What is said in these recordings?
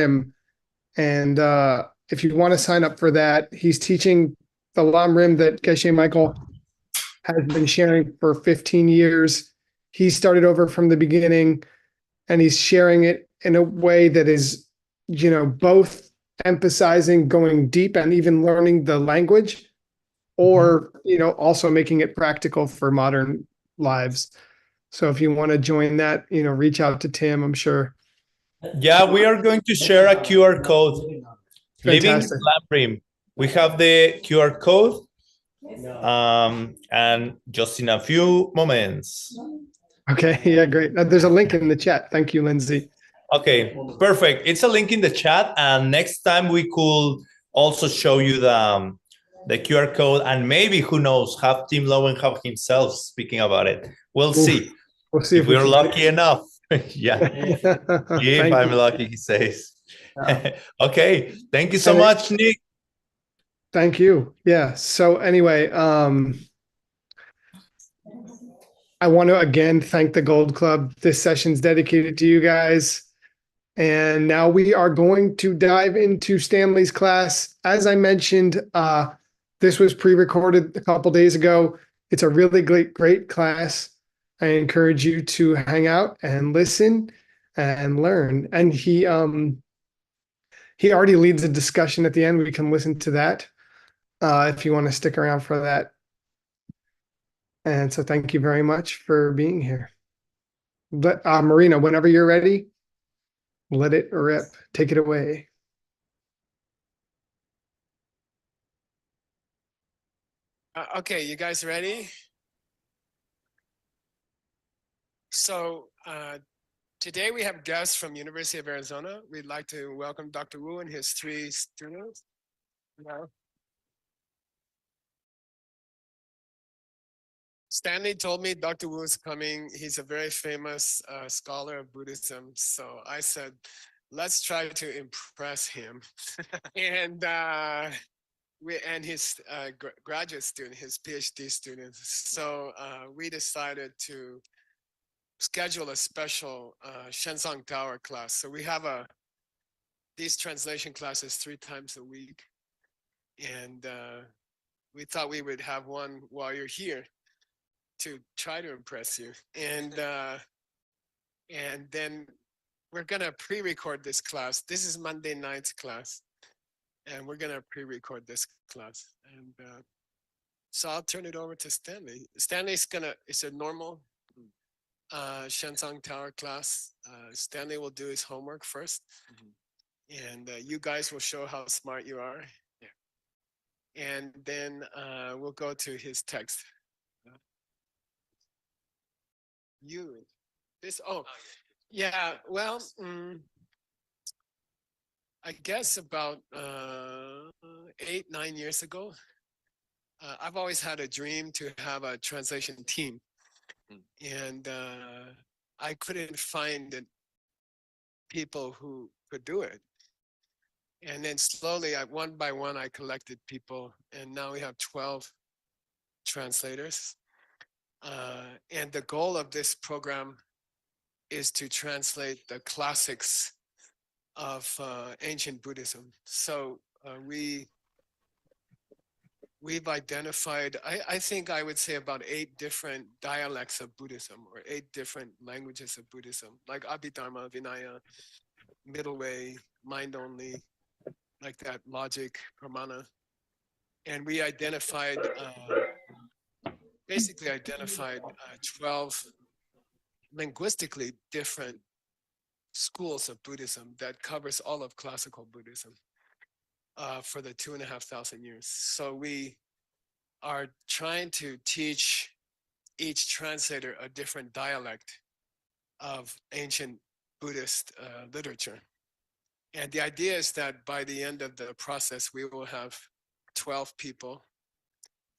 Rim. And if you want to sign up for that, he's teaching the Lam Rim that Geshe Michael has been sharing for 15 years. He started over from the beginning, and he's sharing it in a way that is, both emphasizing going deep and even learning the language, or, also making it practical for modern lives. So if you want to join that, reach out to Tim. I'm sure. Yeah, we are going to share a QR code. Living Fantastic. Lamrim. We have the QR code, and just in a few moments. Okay. Yeah, great. There's a link in the chat. Thank you, Lindsay. Okay, perfect. It's a link in the chat, and next time we could also show you the QR code, and maybe, who knows, have Tim Lowenhaupt himself speaking about it. We'll see. We'll see if we're lucky enough. Yeah. If I'm lucky, he says. Okay. Thank you so much, Nick. Thank you. Yeah. So anyway, I want to again thank the Gold Club. This session's dedicated to you guys. And now we are going to dive into Stanley's class. As I mentioned, this was pre-recorded a couple days ago. It's a really great class. I encourage you to hang out and listen and learn. And he already leads a discussion at the end. We can listen to that if you want to stick around for that. And so thank you very much for being here. But Marina, whenever you're ready, let it rip. Take it away. Okay, you guys ready? So today we have guests from University of Arizona. We'd like to welcome Dr. Wu and his 3 students. Yeah. Stanley told me Dr. Wu is coming. He's a very famous scholar of Buddhism. So I said, let's try to impress him. And his graduate student, his PhD students. So we decided to schedule a special Xuanzang Tower class. So we have these translation classes 3 times a week. And we thought we would have one while you're here to try to impress you. And then we're gonna pre-record this class. This is Monday night's class. And we're gonna pre-record this class. And so I'll turn it over to Stanley. It's a normal Xuanzang Tower class. Stanley will do his homework first. And you guys will show how smart you are. Yeah. And then we'll go to his text. Yeah, well, I guess about 8, 9 years ago, I've always had a dream to have a translation team. And I couldn't find people who could do it. And then slowly, one by one, I collected people. And now we have 12 translators. And the goal of this program is to translate the classics of ancient Buddhism. So we've identified, I think I would say about 8 different dialects of Buddhism, or 8 different languages of Buddhism, like Abhidharma, Vinaya, Middle Way, Mind Only, like that, Logic, Pramana. And we basically identified 12 linguistically different schools of Buddhism that covers all of classical Buddhism for the 2,500 years. So we are trying to teach each translator a different dialect of ancient Buddhist literature. And the idea is that by the end of the process, we will have 12 people,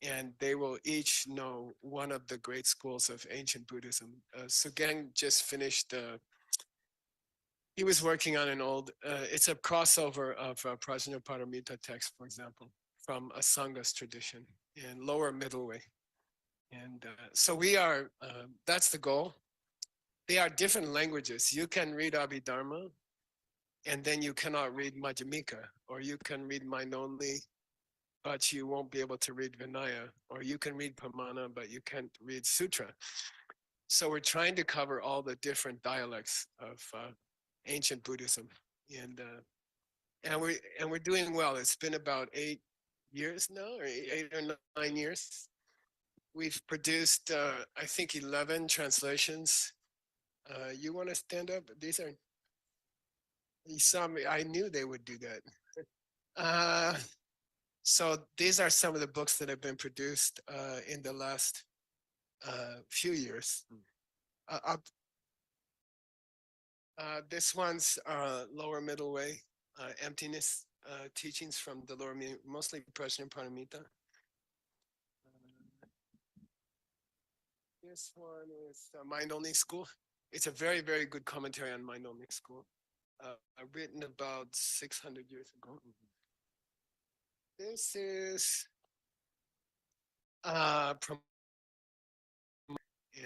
and they will each know one of the great schools of ancient Buddhism. Sugang just finished, he was working on an old, it's a crossover of Prajnaparamita text, for example, from Asanga's tradition and lower middle way. And so we are, that's the goal. They are different languages. You can read Abhidharma and then you cannot read Madhyamika, or you can read mind only, but you won't be able to read Vinaya, or you can read Pramana, but you can't read Sutra. So we're trying to cover all the different dialects of ancient Buddhism, and we're doing well. It's been about 8 years now, or 8 or 9 years. We've produced, I think, 11 translations. You want to stand up? These are. You saw me. I knew they would do that. So these are some of the books that have been produced in the last few years. This one's Lower Middle Way, Emptiness, teachings from the Lower Middle, mostly Prajna Paramita. This one is Mind Only School. It's a very, very good commentary on Mind Only School, written about 600 years ago. This is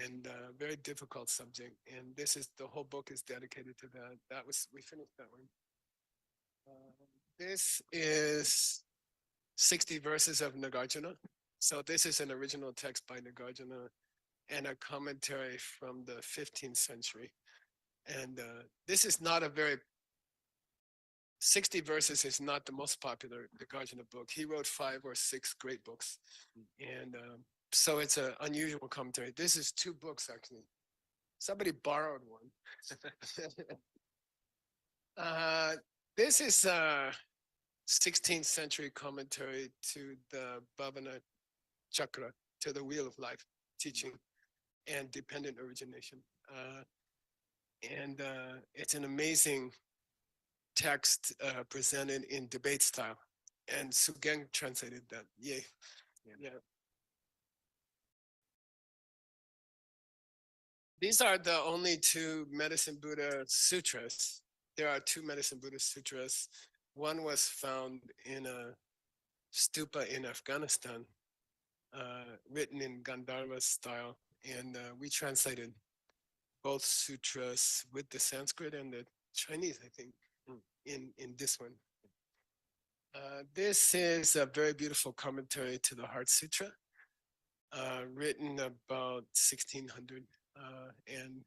and very difficult subject, and this is the whole book is dedicated to that. We finished that one. This is 60 verses of Nagarjuna. So this is an original text by Nagarjuna and a commentary from the 15th century. And this is not a very 60 verses is not the most popular Nagarjuna book. He wrote 5 or 6 great books. And so it's an unusual commentary. This is 2 books, actually. Somebody borrowed one. This is a 16th century commentary to the Bhavana Chakra, to the Wheel of Life teaching and dependent origination. And it's an amazing text presented in debate style. And Sugeng translated that. Yay. Yeah. These are the only 2 Medicine Buddha sutras. There are 2 Medicine Buddha sutras. One was found in a stupa in Afghanistan, written in Gandharva style. And we translated both sutras with the Sanskrit and the Chinese, I think, in this one. This is a very beautiful commentary to the Heart Sutra, written about 1600. And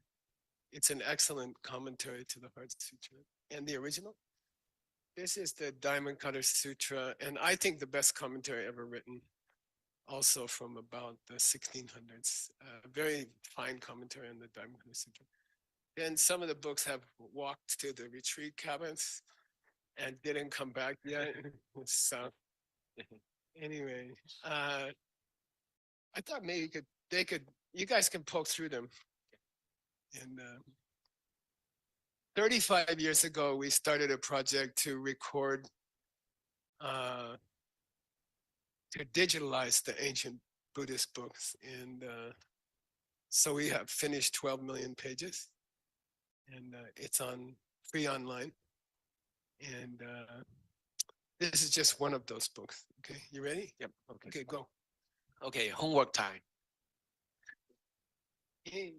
it's an excellent commentary to the Heart Sutra. And the original, this is the Diamond Cutter Sutra, and I think the best commentary ever written, also from about the 1600s. Very fine commentary on the Diamond Cutter Sutra. And some of the books have walked to the retreat cabins and didn't come back yet. So anyway, I thought maybe you guys can poke through them. And 35 years ago, we started a project to record, to digitalize the ancient Buddhist books. And so we have finished 12 million pages, and it's free online. And this is just one of those books. Okay, you ready? Yep. Okay. Okay, go. Okay, homework time. Yay.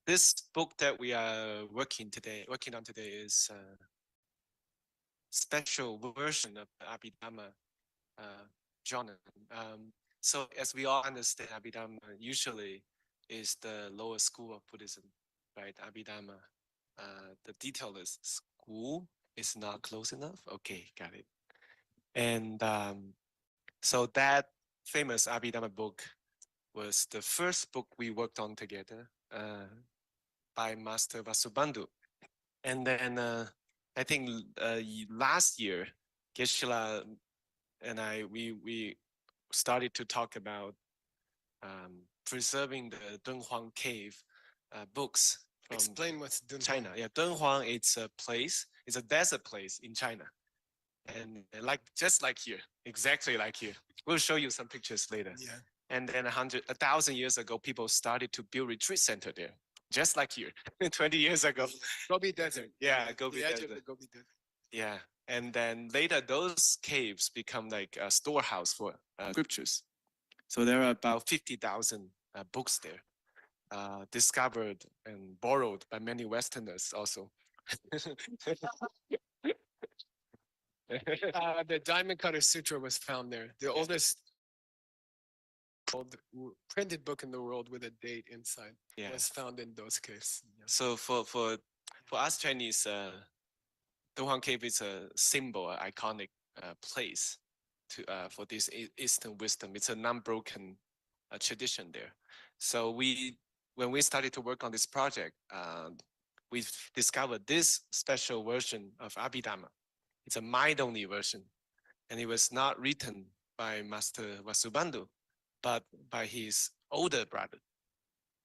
This book that we are working on today is a special version of the Abhidharma genre. So as we all understand, Abhidharma usually is the lower school of Buddhism, right? Abhidharma, the detail is school is not close enough. Okay, got it. And so that famous Abhidharma book was the first book we worked on together by Master Vasubandhu. And then I think last year, Geshe and we started to talk about preserving the Dunhuang cave books from Explain what's Dunhuang. China. Yeah, Dunhuang, it's a place, it's a desert place in China. And just like here, exactly like here. We'll show you some pictures later. Yeah. And then 1,000 years ago, people started to build retreat center there, just like here, 20 years ago. Gobi Desert. Yeah, Gobi The edge Desert. of the Gobi Desert. Yeah, and then later those caves become like a storehouse for scriptures. So there are about 50,000 books there, discovered and borrowed by many Westerners also The Diamond Cutter Sutra was found there. The oldest printed book in the world with a date inside was found in those caves. So for us Chinese, Dunhuang Cave is a symbol, an iconic place to for this Eastern wisdom. It's a non-broken tradition there. So when we started to work on this project, we discovered this special version of Abhidharma. It's a mind-only version, and it was not written by Master Vasubandhu, but by his older brother,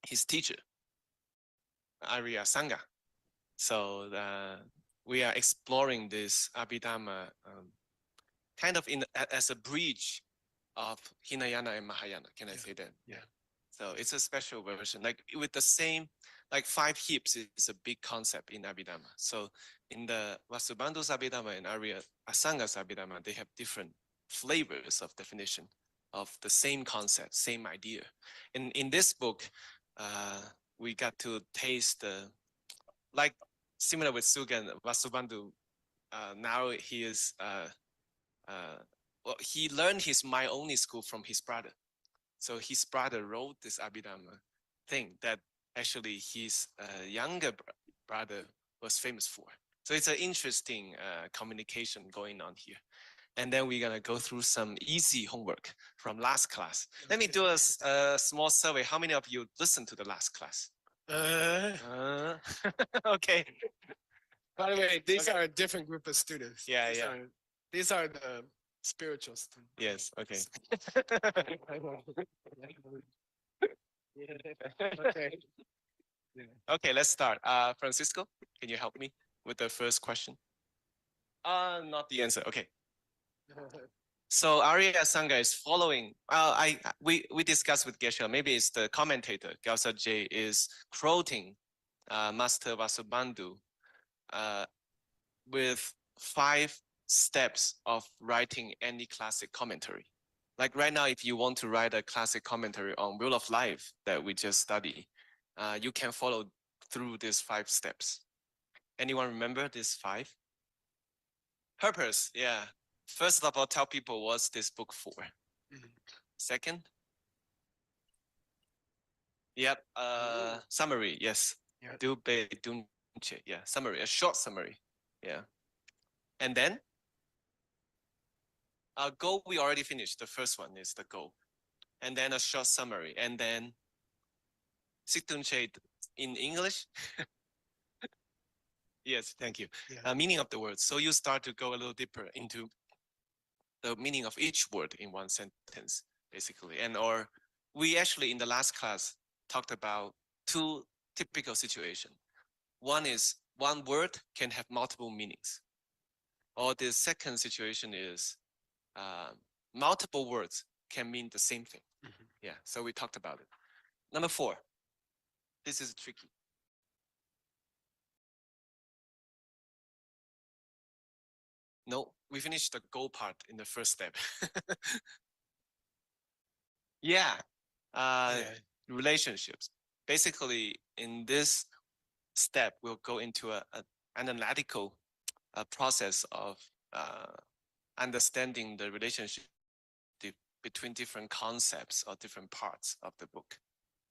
his teacher, Arya Asanga. So we are exploring this Abhidharma kind of as a bridge of Hinayana and Mahayana. Can I say that? Yeah. So it's a special version, like with the same, like 5 hips is a big concept in Abhidharma. So in the Vasubandhu's Abhidharma and Arya Asanga's Abhidharma, they have different flavors of definition of the same concept, same idea. In this book, we got to taste like similar with Sugan, Vasubandhu. Now he is well, he learned his mind-only school from his brother. So his brother wrote this Abhidharma thing that actually his younger brother was famous for. So it's an interesting communication going on here. And then we're gonna go through some easy homework from last class. Let me do a small survey. How many of you listened to the last class? Okay. By the way, these are a different group of students. Yeah, These are the spiritual students. Yes, okay. Okay. Okay, let's start. Francisco, can you help me with the first question? Not the answer. Okay. So Arya Asanga is following. We discussed with Geshe. Maybe it's the commentator Gyaltsab J is quoting Master Vasubandhu with 5 steps of writing any classic commentary. Like right now, if you want to write a classic commentary on Wheel of Life that we just studied, you can follow through these 5 steps. Anyone remember these 5? Purpose, yeah. First of all, tell people what's this book for. Second? Yep, summary, yes. Yeah, summary, a short summary. Yeah. And then? Goal, we already finished. The first one is the goal. And then a short summary. And then Siktunche in English? Yes, thank you. Yeah. Meaning of the words. So you start to go a little deeper into the meaning of each word in one sentence, basically. And or we actually in the last class talked about 2 typical situations. One is one word can have multiple meanings. Or the second situation is multiple words can mean the same thing. Yeah, so we talked about it. Number 4, this is tricky. No, we finished the goal part in the first step. Yeah, relationships. Basically, in this step, we'll go into an analytical process of understanding the relationship between different concepts or different parts of the book.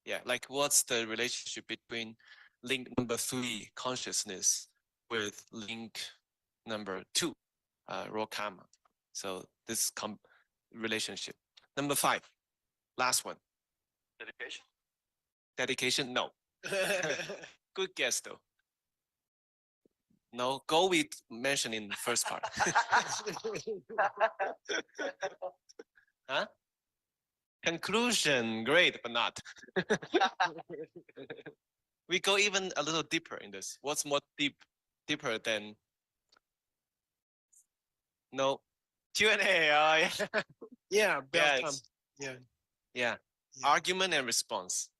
Yeah, like what's the relationship between link number 3, consciousness, with link number 2, raw karma. So this relationship. Number 5, last one. Dedication? Dedication? No. Good guess though. No, goal we mentioned in the first part. Huh? Conclusion, great, but not. We go even a little deeper in this. What's more deeper than? No, Q&A. Yeah. Yeah, Yes. Yeah. Yeah, argument and response,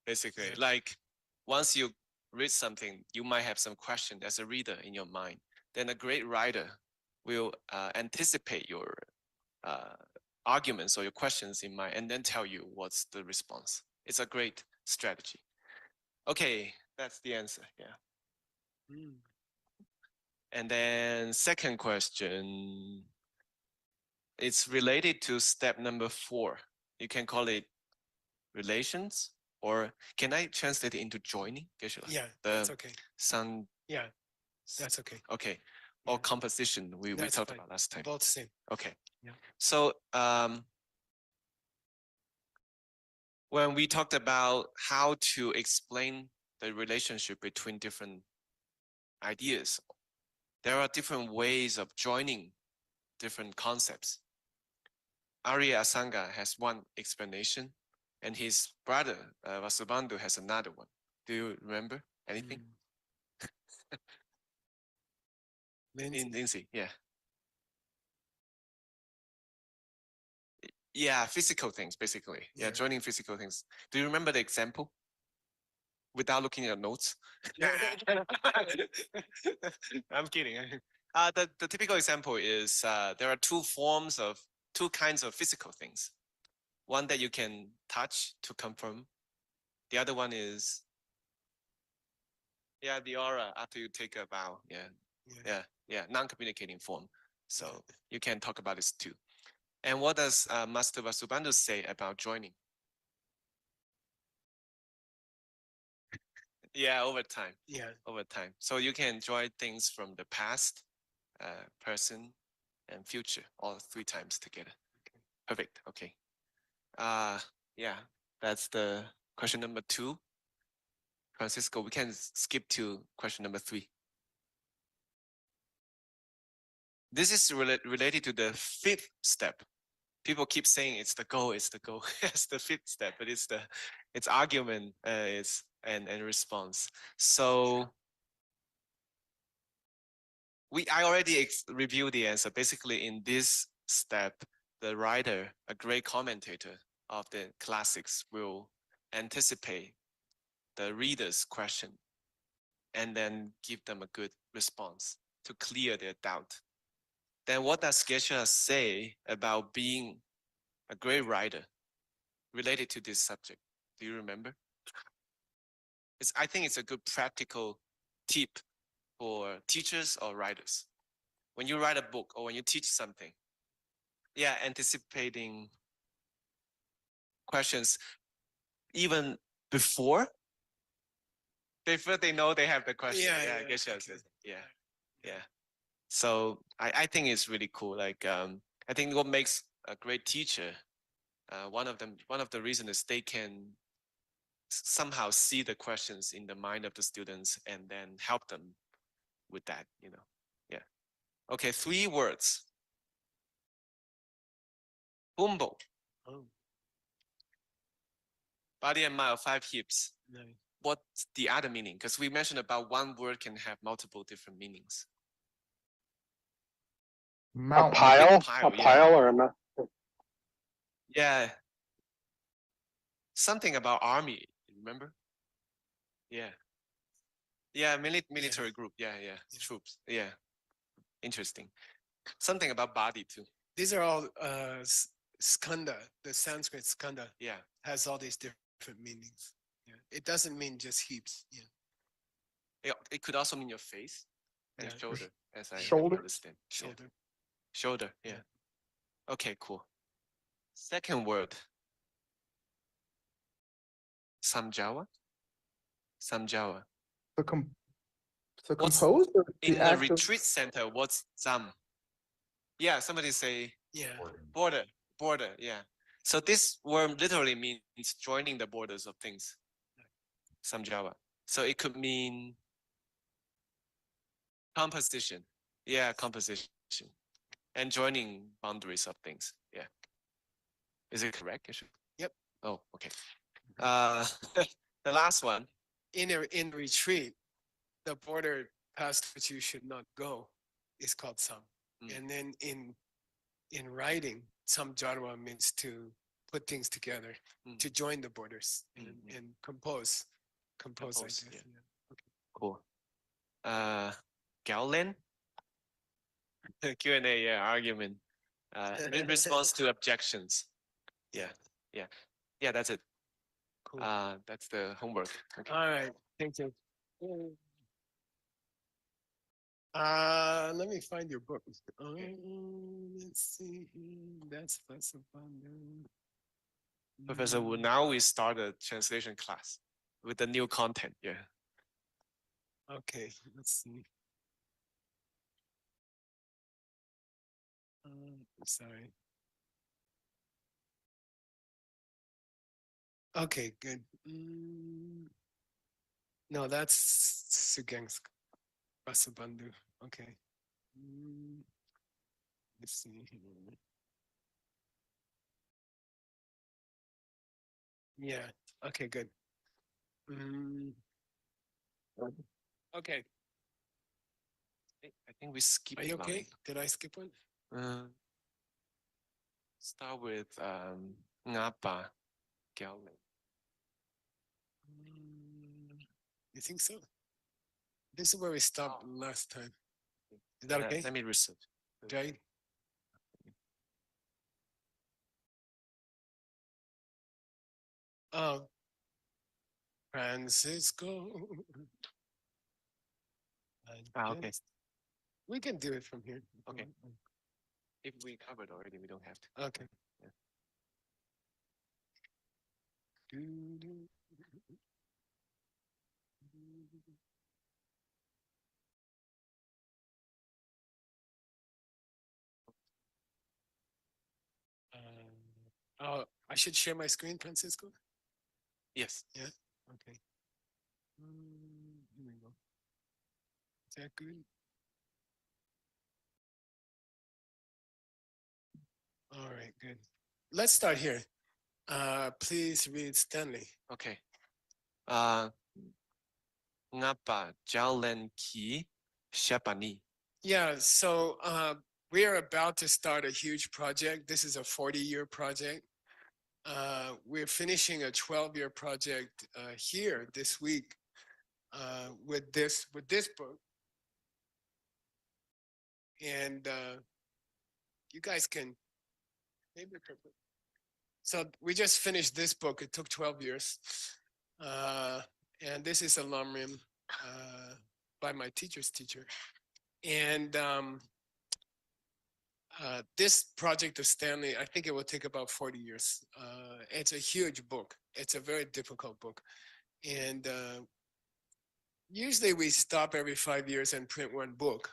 basically. Like once you read something, you might have some question as a reader in your mind. Then a great writer will anticipate your arguments or your questions in mind and then tell you what's the response. It's a great strategy. Okay, that's the answer. Yeah. And then second question, it's related to step number 4. You can call it relations, or can I translate it into joining? Yeah, that's okay. Some, Yeah, that's okay. okay. Or Yeah. composition we That's talked fine. about last time. Both same. Okay. Yeah. So when we talked about how to explain the relationship between different ideas, there are different ways of joining different concepts. Arya Asanga has one explanation, and his brother Vasubandhu has another one. Do you remember anything? Lindsay, yeah. Yeah, physical things, basically. Yeah, joining physical things. Do you remember the example? Without looking at notes? I'm kidding. The typical example is there are two kinds of physical things. One that you can touch to confirm. The other one is, the aura after you take a vow. Yeah, non-communicating form. So you can talk about this too. And what does Master Vasubandhu say about joining? Yeah, over time. Yeah. Over time. So you can join things from the past, present, and future, all 3 times together. Okay. Perfect. Okay. Yeah, that's the question number 2. Francisco, we can skip to question number 3. This is related to the 5th step. People keep saying it's the goal, it's the goal. It's the 5th step, but it's argument and response. So I already reviewed the answer. Basically, in this step, the writer, a great commentator of the classics, will anticipate the reader's question and then give them a good response to clear their doubt. Then what does Geshe say about being a great writer related to this subject? Do you remember? I think it's a good practical tip for teachers or writers. When you write a book or when you teach something, anticipating questions even before they know they have the question. Yeah. So I think it's really cool. Like I think what makes a great teacher, one of the reasons is they can somehow see the questions in the mind of the students and then help them with that. Yeah. Okay, 3 words. Humble. Body and mind, 5 hips. What's the other meaning? Because we mentioned about one word can have multiple different meanings. A pile, or a mountain. Yeah. Something about army, remember? Yeah. Yeah, military group. Yeah. Troops. Yeah. Interesting. Something about body too. These are all skanda, the Sanskrit skanda. Yeah. Has all these different meanings. Yeah. It doesn't mean just heaps. Yeah. It could also mean your face and shoulder, as I Shoulder. understand. Shoulder. Shoulder, yeah. Okay, cool. Second word. Samjawa. The What's composed or in the the act of retreat center, what's Zam? Yeah, somebody say Yeah. border, yeah. So this word literally means joining the borders of things. Samjawa. So it could mean composition. Yeah, composition. And joining boundaries of things. Yeah. Is it correct? Yep. Oh, okay. The last one. In retreat, the border past which you should not go is called sam. And then in writing, samjarva means to put things together, to join the borders and compose ideas. Yeah. Okay. Cool. Gowlin? Q&A, yeah, argument. In response to objections. Yeah, that's it. Cool. That's the homework. Okay. All right. Thank you. Let me find your book. Let's see. That's Vasubandhu. Professor Wu, now we start a translation class with the new content. Yeah. Okay, let's see. Sorry. Okay, good. No, that's Sugengsk Vasubandhu. Okay. Let's see. Yeah. Okay, good. Okay. I think we skip. Are you okay? Did I skip one? Start with Ngapa Gyaltsab. You think so? This is where we stopped last time. Is that okay? Let me research. Jay? Oh, Francisco. Okay. We can do it from here. Okay. If we covered already, we don't have to. Okay. Yeah. Oh, I should share my screen, Francisco? Yes. Yeah. Okay. Here we go. Is that good? All right, good. Let's start here. Please read Stanley. Okay. Ngapa Jalen Ki Shapani. Yeah, so we are about to start a huge project. This is a 40-year project. We're finishing a 12-year project here this week with this book. And you guys can maybe. So we just finished this book. It took 12 years. And this is a Lamrim by my teacher's teacher. And this project of Stanley, I think it will take about 40 years. It's a huge book. It's a very difficult book. And usually we stop every 5 years and print one book.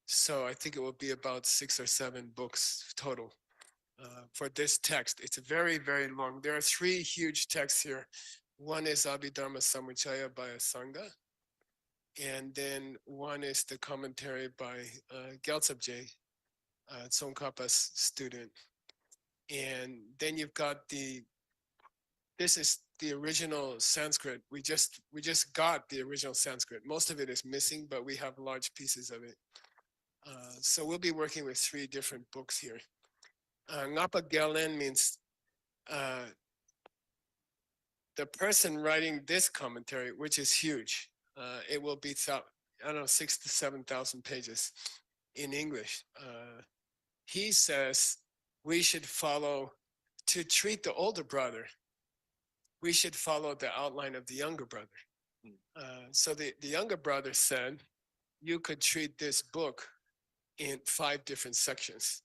So I think it will be about 6 or 7 books total for this text. It's very, very long. There are 3 huge texts here. One is Abhidharma Samuchaya by Asanga. And then one is the commentary by Gyaltsab, Tsongkhapa's student. And then you've got this is the original Sanskrit. We just got the original Sanskrit. Most of it is missing, but we have large pieces of it. So we'll be working with 3 different books here. Ngapa Gyalen means the person writing this commentary, which is huge. It will be, I don't know, 6,000 to 7,000 pages in English. He says we should follow, to treat the older brother, we should follow the outline of the younger brother. So the younger brother said, you could treat this book in 5 different sections.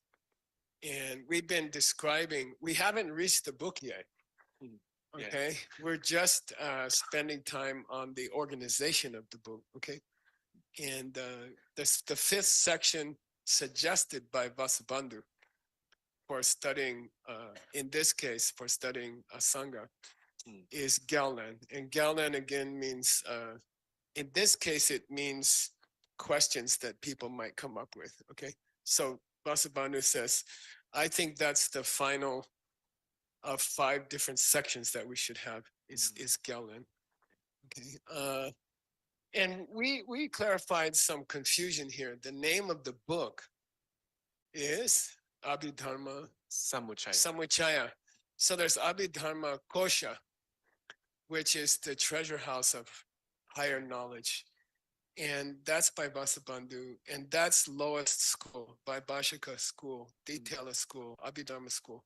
And we've been describing, we haven't reached the book yet. Okay, yeah. We're just spending time on the organization of the book. Okay, and the 5th section suggested by Vasubandhu for studying, in this case, for studying Asanga, is Gyaltsab. And Gyaltsab again means, in this case, it means questions that people might come up with. Okay, so Vasubandhu says, I think that's the final of 5 different sections that we should have is Gyaltsab. Okay, and we clarified some confusion here. The name of the book is Abhidharma Samuchaya. So there's Abhidharma Kosha, which is the treasure house of higher knowledge. And that's by Vasubandhu. And that's lowest school, by Bhashika school, Detailer school, Abhidharma school.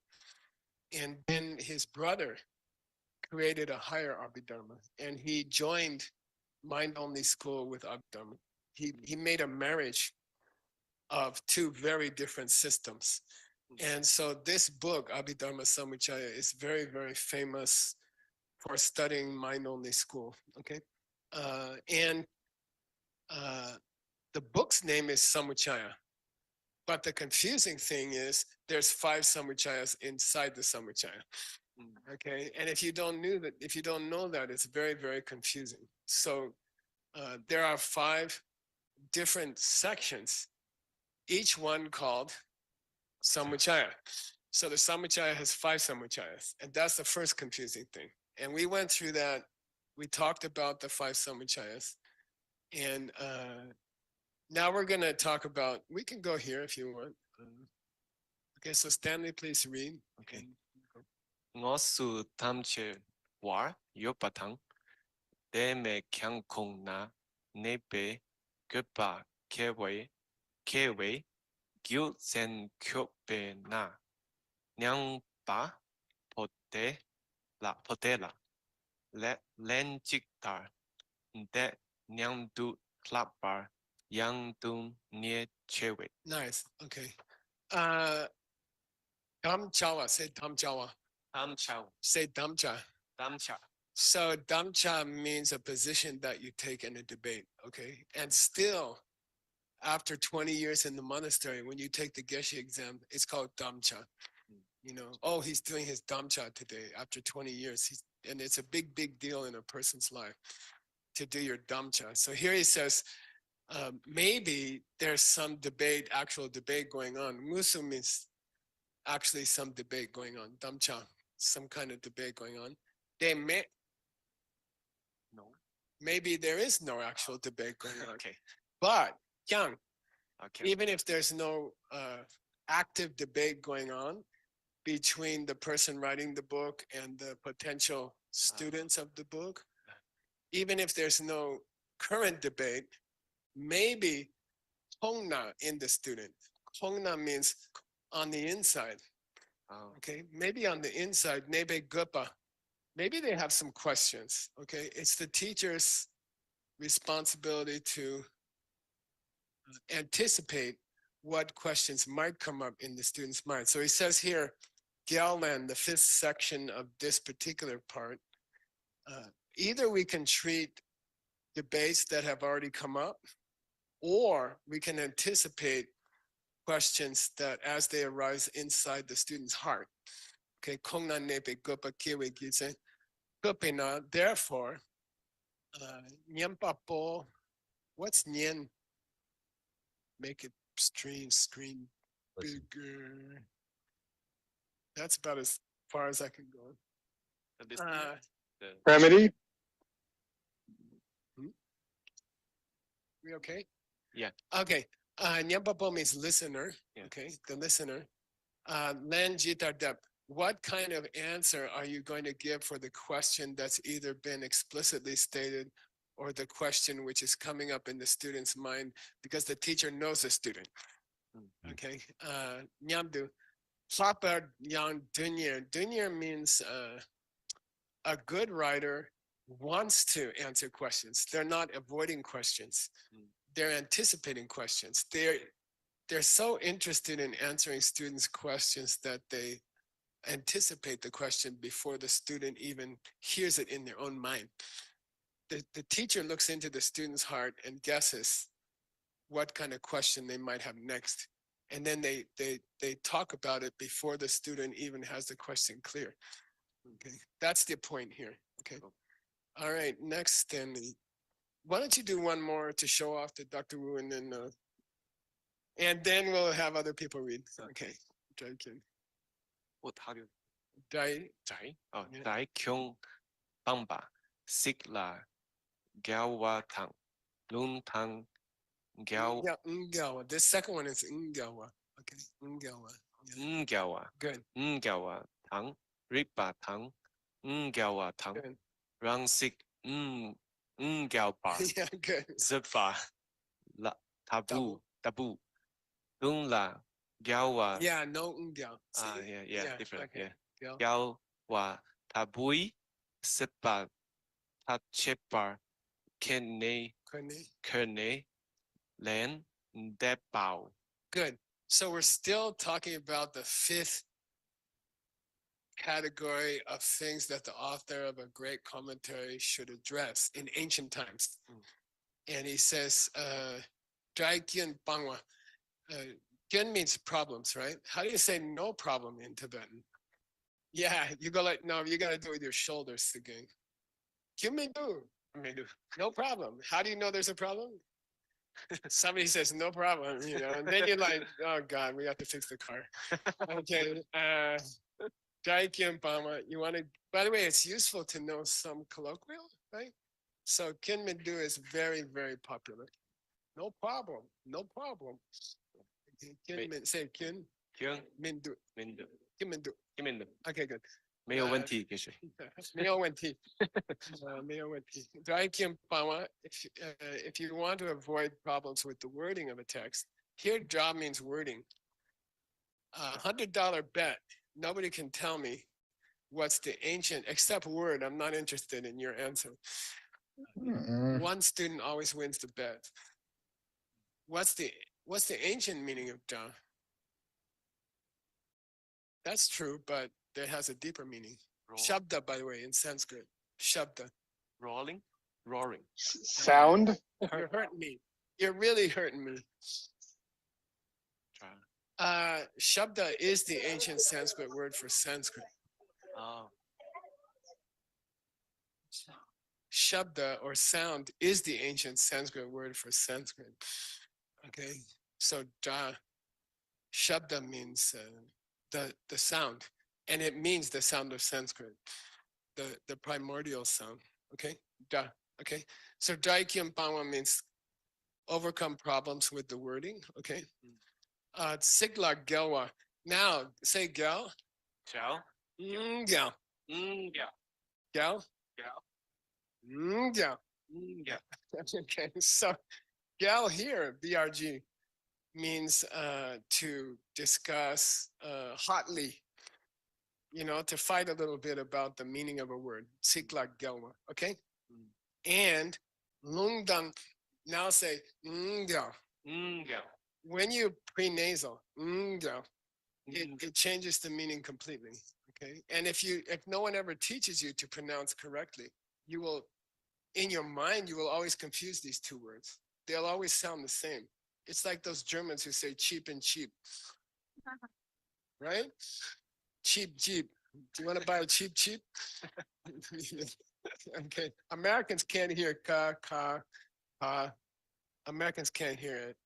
And then his brother created a higher Abhidharma. And he joined mind-only school with Abhidharma. he made a marriage of two very different systems. And so this book, Abhidharma Samuchaya, is very, very famous for studying mind-only school, okay? And the book's name is Samuchaya. But the confusing thing is there's 5 Samuchayas inside the Samuchaya. Okay, and if you don't know that, it's very, very confusing. So there are 5 different sections, each one called Samuchaya. So the Samuchaya has 5 Samuchayas, and that's the first confusing thing. And we went through that. We talked about the 5 Samuchayas, and now we're going to talk about. We can go here if you want. Okay, so Stanley, please read. Okay. Ngõ su tham che war yo patang de me kyang kong na ne be goodbye kewe gyu sen kyo be na nyang ba pote la le len chik tar de nyang du klap bar yang dun nie chewe. Nice. Okay. Damchawa. Say damchawa. Damcha. Say damcha. Damcha. So damcha means a position that you take in a debate. Okay. And still, after 20 years in the monastery, when you take the Geshe exam, it's called damcha. You know, oh, he's doing his damcha today after 20 years. And it's a big, big deal in a person's life to do your damcha. So here he says, maybe there's some debate, actual debate going on. Musu means actually some debate going on. Damcha, some kind of debate going on. They may, no, maybe there is no actual debate going on. Okay. But Kyang, Okay. even if there's no active debate going on between the person writing the book and the potential students of the book, even if there's no current debate, maybe Hongna in the student. Hongna means on the inside. Okay, maybe on the inside, nebe gupa. Maybe they have some questions. Okay, it's the teacher's responsibility to anticipate what questions might come up in the student's mind. So he says here, Gyaltsab, the 5th section of this particular part, either we can treat debates that have already come up, or we can anticipate questions that as they arise inside the student's heart. Okay, Kongna nepe gopa kiwe gitse. Gopena, therefore, nyen papo, what's nyen? Make it screen bigger. That's about as far as I can go. Remedy? We okay? Yeah. Okay. Nyampapo means listener. Yeah. Okay, the listener. Len jitar dep. What kind of answer are you going to give for the question that's either been explicitly stated or the question which is coming up in the student's mind because the teacher knows the student? Okay. Nyamdu. Plapar yang dunyer. Dunyer means a good writer wants to answer questions. They're not avoiding questions. They're anticipating questions. They're so interested in answering students' questions that they anticipate the question before the student even hears it in their own mind. The teacher looks into the student's heart and guesses what kind of question they might have next. And then they talk about it before the student even has the question clear. Okay, that's the point here. Okay. All right, next, Stanley. Why don't you do one more to show off to Dr. Wu, and then we'll have other people read. Okay. What, how do you? Dai. Oh, Yeah. Dai Kyung Bamba, Sikla, Gyawa Tang, Lun Tang, Gyao, Yeah, Ngawa. This second one is Ngawa. Okay, Ngawa. Yeah. Ngyawa, Good. Ngyawa Tang, Ripa Tang, Ngyawa Tang, Good. Rang Sik, Ngyawa, Yeah, good. Zipa, La, Tabu, Dung La, Gyawa. Yeah, no Ngawa. Yeah, different. Okay. Yeah. Gyawa. Gyawa, Tabui, Sipa, Tachepa, Kene, Kone. Kerne, Len Dep Bao. Good. So we're still talking about the fifth category of things that the author of a great commentary should address in ancient times. And he says, Dai Gyun Bangwa. Gyun means problems, right? How do you say no problem in Tibetan? Yeah, you go like, no, you got to do it with your shoulders again. Gyun no problem. How do you know there's a problem? Somebody says no problem, you know, and then you're like, oh God, we have to fix the car. Okay. Daikin Bama, you want to, by the way, it's useful to know some colloquial, right? So Kin Mindu is very, very popular. No problem. No problem. Say Kin Mindu. Kin Mindu. Okay, good. 没有问题，Geshe. 没有问题。没有问题。Daikin Bama, if you want to avoid problems with the wording of a text, here job means wording. $100 bet. Nobody can tell me what's the ancient, except word. I'm not interested in your answer. One student always wins the bet. What's the ancient meaning of Ja? That's true, but it has a deeper meaning. Shabda, by the way, in Sanskrit. Shabda. Rolling? Roaring. Sound? You're hurting me. You're really hurting me. Shabda is the ancient Sanskrit word for Sanskrit. Oh. Shabda or sound is the ancient Sanskrit word for Sanskrit. Okay, so ja, Shabda means the sound, and it means the sound of Sanskrit, the primordial sound. Okay, ja. Okay, so Jaikyam Pangwa means overcome problems with the wording. Okay. Sigla Gelwa. Now say Gel. Gel. Gel. Gel. Gel. Gel. Gel. Gel. Okay, so Gel here, BRG, means to discuss hotly, you know, to fight a little bit about the meaning of a word. Sigla Gelwa. Okay. And Lungdang. Now say Gel. Gel. When you prenasal, it changes the meaning completely. Okay, and if no one ever teaches you to pronounce correctly, you will, in your mind, you will always confuse these two words. They'll always sound the same. It's like those Germans who say cheap and cheap, right? Cheap Jeep. Do you want to buy a cheap cheap? Okay, Americans can't hear ka ka ka. Americans can't hear it.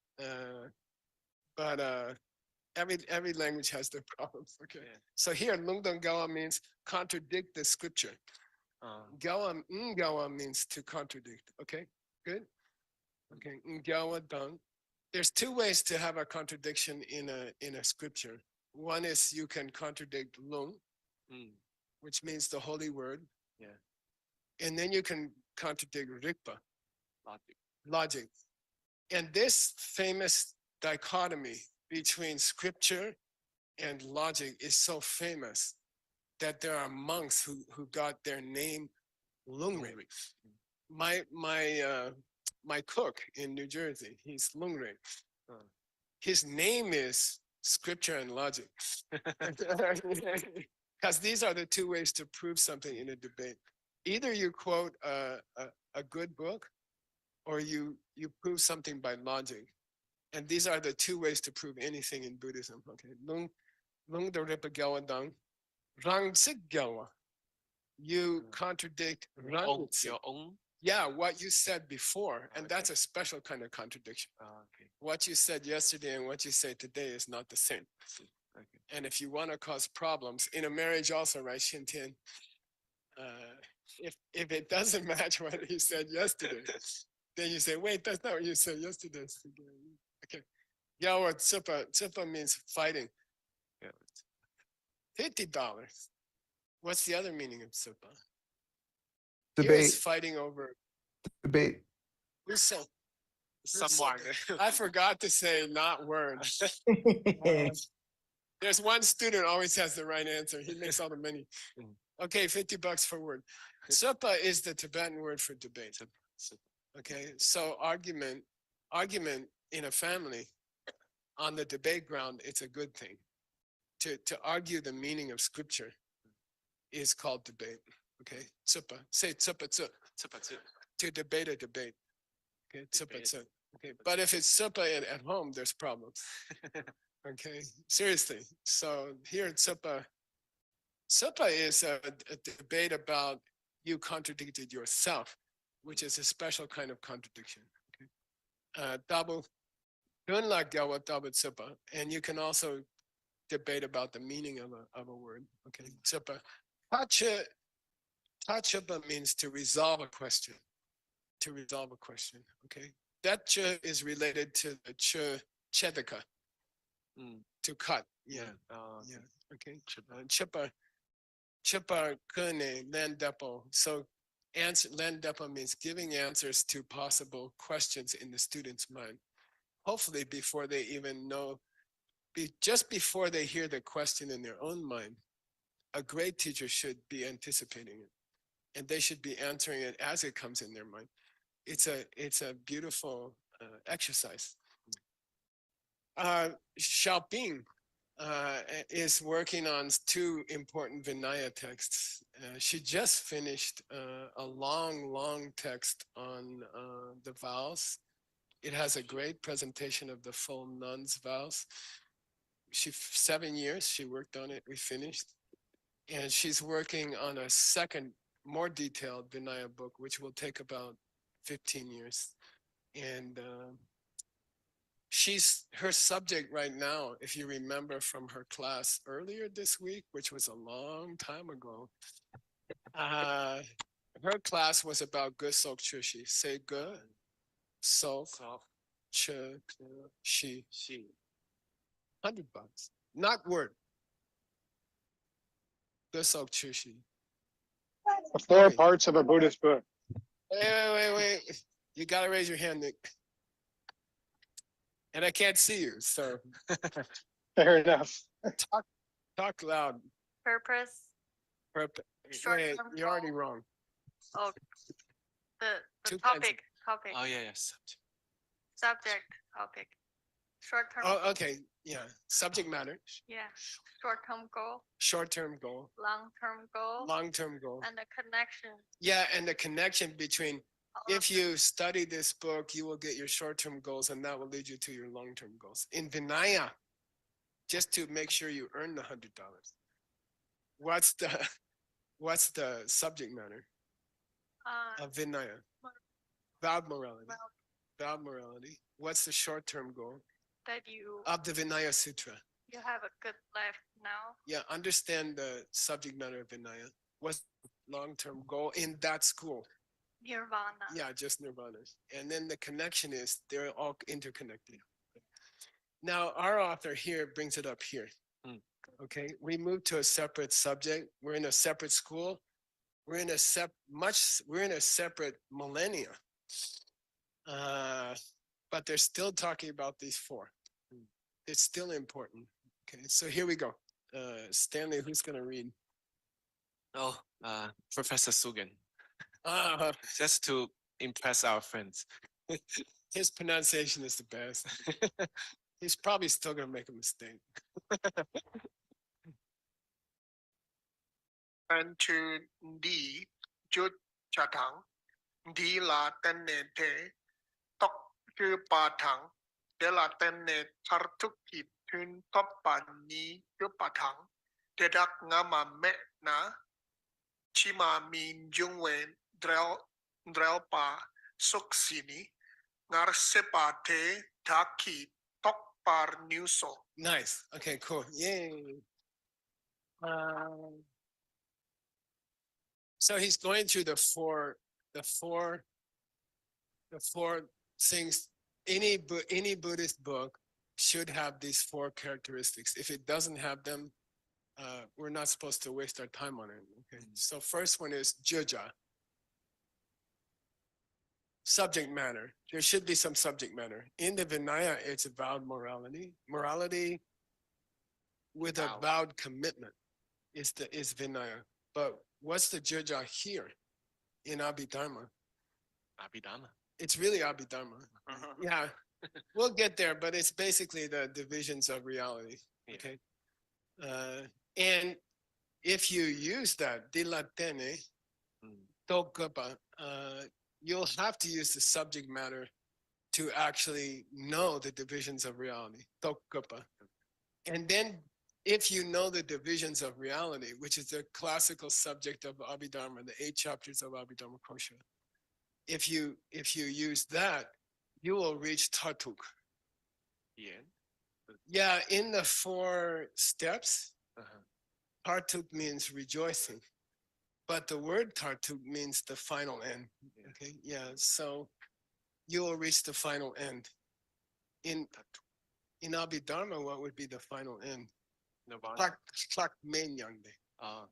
But every language has their problems. Okay. Yeah. So here, Lungdong Gawa means contradict the scripture. Gawa Ngawa means to contradict. Okay, good. Okay, Ngawa Dang. There's two ways to have a contradiction in a scripture. One is you can contradict Lung, which means the holy word. Yeah. And then you can contradict Rikpa, logic. And this famous dichotomy between scripture and logic is so famous that there are monks who got their name Lungre. My cook in New Jersey, he's Lungre. His name is scripture and logic. Because these are the two ways to prove something in a debate. Either you quote a good book, or you prove something by logic. And these are the two ways to prove anything in Buddhism. Okay, Lung de Ripa Gyawa Dang, Rang Sik Gyawa. You contradict Rang your own. Yeah, what you said before, and that's a special kind of contradiction. Okay. What you said yesterday and what you say today is not the same. Okay. And if you want to cause problems in a marriage, also, right, Shintian? If it doesn't match what you said yesterday, then you say, wait, that's not what you said yesterday. Okay. Yawa Tsupa. Tsupa means fighting. $50. What's the other meaning of Tsupa? Debate. Fighting over. Debate. Who said? Someone. I forgot to say not words. There's one student always has the right answer. He makes all the money. Okay, $50 for word. Tsupa is the Tibetan word for debate. Okay, so argument in a family, on the debate ground, it's a good thing. To argue the meaning of scripture is called debate. Okay, tsupa. Say tsupa tsu. Tsupa tsu. To debate a debate. Okay, tsupa Debate. tsu. Okay, but if it's tsupa at home, there's problems. Okay, seriously. So here at tsupa is a debate about you contradicted yourself, which is a special kind of contradiction. Okay, double, dunla gawa double tsupa, and you can also debate about the meaning of a word. Okay, tsupa. Tachapa means to resolve a question. To resolve a question. Okay, that ch is related to the ch chedaka. To cut. Yeah. Yeah. Okay. Chipa kune landepo. So answer landepo means giving answers to possible questions in the student's mind. Hopefully before they even know, just before they hear the question in their own mind, a great teacher should be anticipating it. And they should be answering it as it comes in their mind. It's a beautiful exercise. Xiaoping is working on 2 important Vinaya texts. She just finished a long text on the vows. It has a great presentation of the full nun's vows. 7 years she worked on it. We finished, and she's working on a second, more detailed Vinaya book, which will take about 15 years. And her subject right now, if you remember from her class earlier this week, which was a long time ago, her class was about Ge Sok Chushi. Say Ge Sok Chushi. $100, not word. Ge Sok Chushi. The 4 parts of a Buddhist book. Wait. You gotta raise your hand, Nick. And I can't see you, so Fair enough. talk loud. Purpose. Wait, Short-term you're already goal. wrong. Oh, the 2 kinds of- topic. Oh yeah, yes. Subject. Topic. Short-term. Oh, okay, yeah. Subject matter, Yeah. Short-term goal. short-term goal, Long-term goal. long-term goal. And the connection. Yeah, and the connection between, all if of them. you study this book, you will get your short-term goals, and that will lead you to your long-term goals. In Vinaya, just to make sure you earn the $100, what's the subject matter of Vinaya? Vowed morality. Vowed morality. What's the short-term goal That you of the Vinaya Sutra? have a good life now. Yeah, understand the subject matter of Vinaya. What's the long-term goal in that school? Nirvana. Yeah, just nirvana. And then the connection is they're all interconnected. Now, our author here brings it up here. Okay, we move to a separate subject. We're in a separate school. We're in a separate millennia. But they're still talking about these 4. It's still important. Okay, so here we go. Stanley, who's gonna read? Oh, Professor Sugan. Uh, Just to impress our friends. his pronunciation is the best. He's probably still gonna make a mistake. อันชื่อดีจุดจะถังดีลาเตนเนเทตกคือปาถังเดลาเตนเนทาร์ทุกิดทุนทบปานีคือปาถังเดดักงามาเมนะชิมามีนจุงเวนเดรลปาสุกสินีงารเซปาเททักขีตกปาร์นิวโซ Nice. Okay, cool. Yay. So he's going through the four things. Any Buddhist book should have these 4 characteristics. If it doesn't have them, we're not supposed to waste our time on it. Okay. So first one is juja. Subject matter. There should be some subject matter. In the Vinaya, it's vowed morality. Morality with a vowed commitment is Vinaya. But what's the juja here in Abhidharma? Abhidharma. It's really Abhidharma. Yeah. We'll get there, but it's basically the divisions of reality. Yeah. Okay. And if you use that, dilatene, tokapa, you'll have to use the subject matter to actually know the divisions of reality. Tokapa. And then if you know the divisions of reality, which is the classical subject of Abhidharma, the 8 chapters of Abhidharma Kosha, if you use that, you will reach Tatuk. Yeah. Yeah, in the 4 steps, Uh-huh. Tartuk means rejoicing, but the word Tartuk means the final end. Yeah. Okay, yeah, so you will reach the final end. In Abhidharma, what would be the final end? Nirvana. Tlak menyangde. Uh,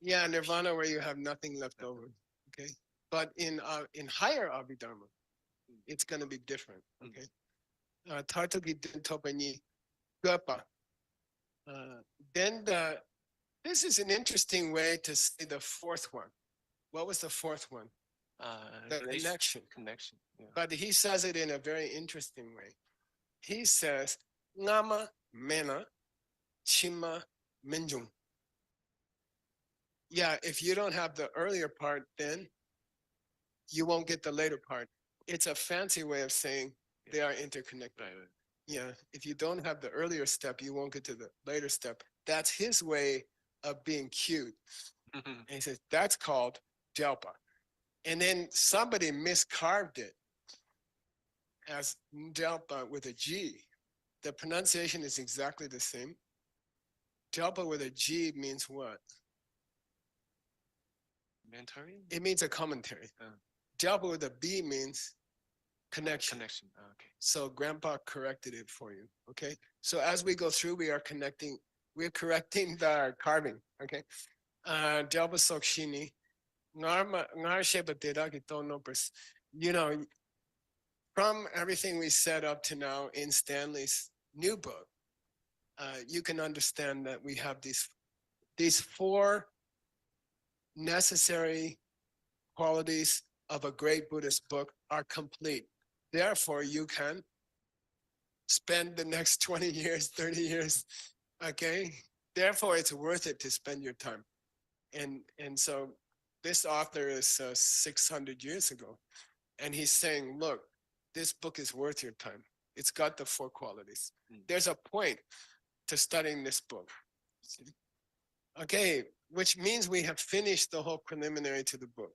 Yeah, nirvana where you have nothing left over. Okay, but in higher Abhidharma, it's going to be different. Okay, Tartuki Topani Gapa. Then this is an interesting way to say the 4th one. What was the 4th one? The connection. Connection. Yeah. But he says it in a very interesting way. He says, Ngama mena chima menjung. Yeah, if you don't have the earlier part, then you won't get the later part. It's a fancy way of saying they are interconnected. Right. Yeah, if you don't have the earlier step, you won't get to the later step. That's his way of being cute. And he says, that's called Gyalpa. And then somebody miscarved it as Gyalpa with a G. The pronunciation is exactly the same. Gyalpa with a G means what? Mentoring? It means a commentary. Oh. Gyalpa with a B means connection. Connection. Oh, okay. So grandpa corrected it for you. Okay. So as we go through, we're correcting the carving. Okay. Gyalpa Sokshini. You know, from everything we said up to now in Stanley's new book, you can understand that we have these 4 necessary qualities of a great Buddhist book are complete. Therefore, you can spend the next 20 years, 30 years, okay? Therefore, it's worth it to spend your time. And so this author is 600 years ago, and he's saying, look, this book is worth your time. It's got the 4 qualities. There's a point to studying this book. Okay, which means we have finished the whole preliminary to the book.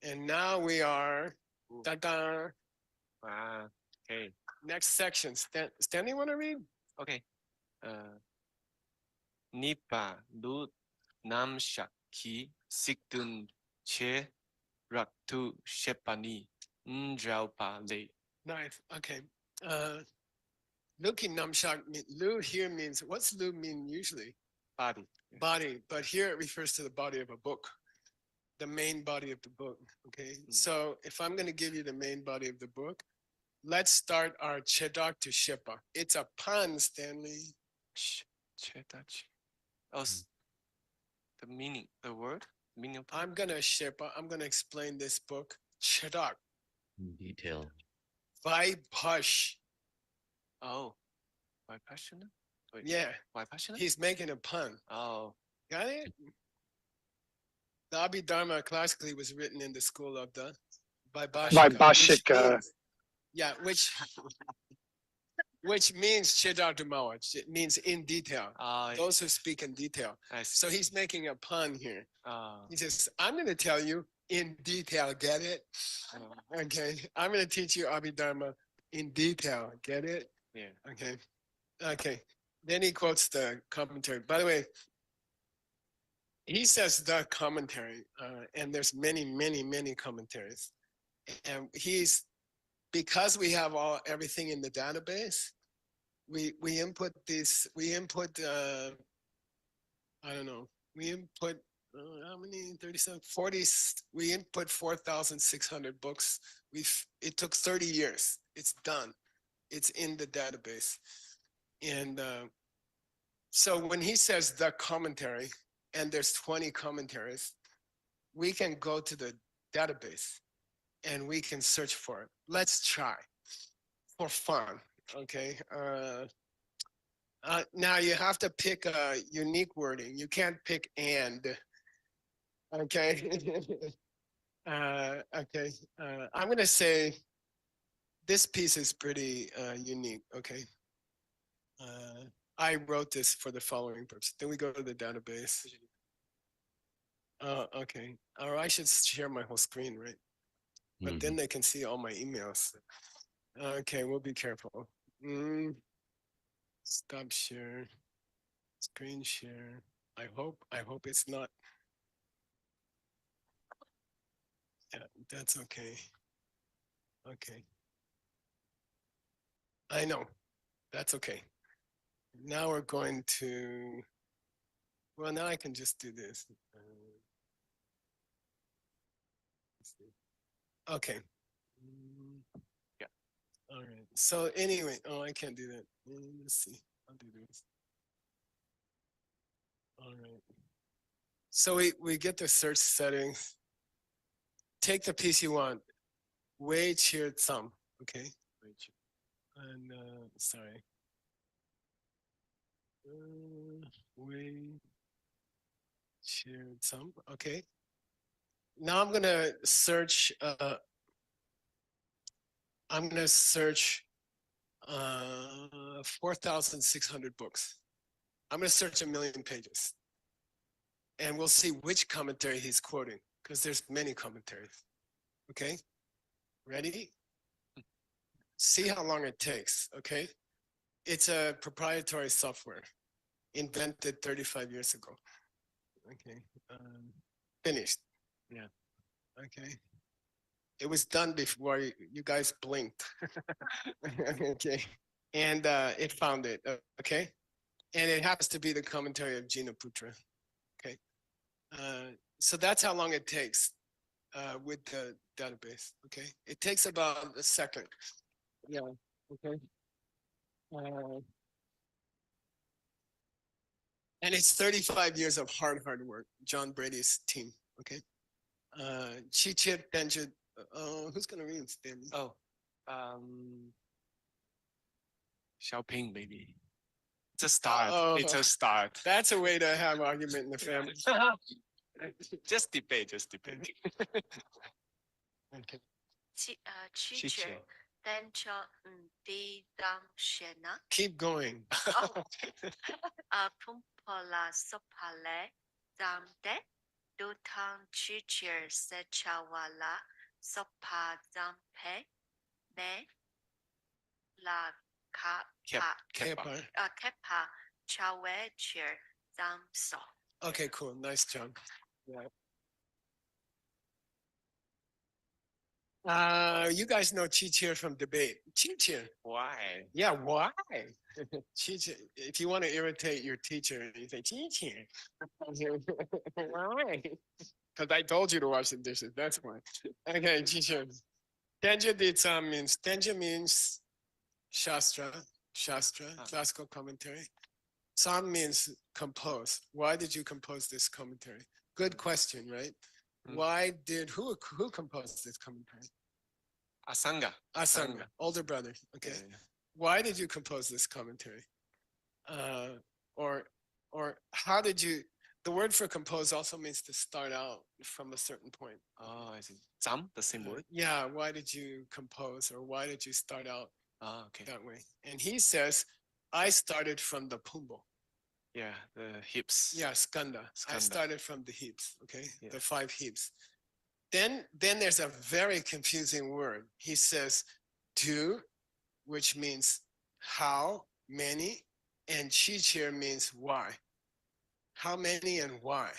And now we are, ta-da, Okay. next section. Stanley, want to read? Okay. Nipa lu nam shaki sikdun che raktu shepani ndraupa le. Nice, okay. Luki namshak, lu here means, what's lu mean usually? Body. Body, but here it refers to the body of a book, the main body of the book, okay? So if I'm going to give you the main body of the book, let's start our Chedak to Shepa. It's a pun, Stanley. Chetach. Oh, the meaning, the word, meaning of I'm going to Shepa, I'm going to explain this book, Chedak. In detail. Vaipash. Oh, why passionate? Wait, Yeah, why passionate? he's making a pun. Oh, Got it? The Abhidharma classically was written in the school of the Vaibhashika. Vaibhashika. Which means Chedardumawach. It means in detail. I Those who speak in detail. see. So he's making a pun here. Oh, He says, I'm going to tell you in detail. Get it? Okay. I'm going to teach you Abhidharma in detail. Get it? yeah. Okay. Okay. Then he quotes the commentary. By the way, he says the commentary, and there's many, many, many commentaries. And because we have everything in the database, we input I don't know, we input how many, 37, 40, we input 4,600 books. It took 30 years. It's done. It's in the database. And so when he says the commentary, and there's 20 commentaries, we can go to the database and we can search for it. Let's try for fun. Okay. Now you have to pick a unique wording. You can't pick and. Okay. Okay. I'm gonna say this piece is pretty unique. Okay. I wrote this for the following purpose. Then we go to the database. Okay. Or I should share my whole screen, right? But then they can see all my emails. Okay, we'll be careful. Stop share. Screen share. I hope it's not. Yeah, that's okay. Okay. I know. That's okay. Now we're going to, well, now I can just do this. Okay. Yeah. All right. So anyway, oh, I can't do that. Let's see. I'll do this. All right. So we get the search settings. Take the piece you want. Wei cheered some. Okay. And sorry. Wei cheered some. Okay. Now I'm gonna search. I'm gonna search 4,600 books. I'm gonna search 1,000,000 pages, and we'll see which commentary he's quoting because there's many commentaries. Okay, ready? See how long it takes. Okay, it's a proprietary software invented 35 years ago. Okay, finished. Yeah. Okay. It was done before you guys blinked. Okay. And it found it. Okay. And it happens to be the commentary of Jinaputra. Okay. So that's how long it takes with the database. Okay. It takes about a second. Yeah. Okay. And it's 35 years of hard work. John Brady's team. Okay. Chichit Denjit. Who's gonna read Stanley? Oh, Xiaoping maybe. It's a start. Oh. It's a start. That's a way to have argument in the family. Just debate. Just debate. Okay. Teacher, then di dam shena. Keep going. Pumpola sopale zamde dutang teacher sechawala sopa zampe ne la Kepa. kepa chawe cheer zamso. Okay, cool. Nice job. Yeah. You guys know Chi-Cheer from debate. Chi-Cheer. Why? Yeah, why? Chi-Cheer. If you want to irritate your teacher, you say Chi-Cheer. Why? Because I told you to wash the dishes. That's why. Okay, Chi-Cheer. Tenja Ditsam means, Tenja means Shastra, classical commentary. Sam means compose. Why did you compose this commentary? Good question, right? Why did, who composed this commentary? Asanga. Asanga, older brother. Okay. Yeah. Why did you compose this commentary? Or how did you, the word for compose also means to start out from a certain point. Oh, I see. Zam, the same word. Yeah, why did you compose or why did you start out Okay. that way? And he says, I started from the pumbo. Yeah, the hips. Yeah, skanda. I Skanda. started from the heaps, okay? Yeah. The 5 heaps. Then there's a very confusing word. He says, do, which means how many, and chichir means why. How many and why?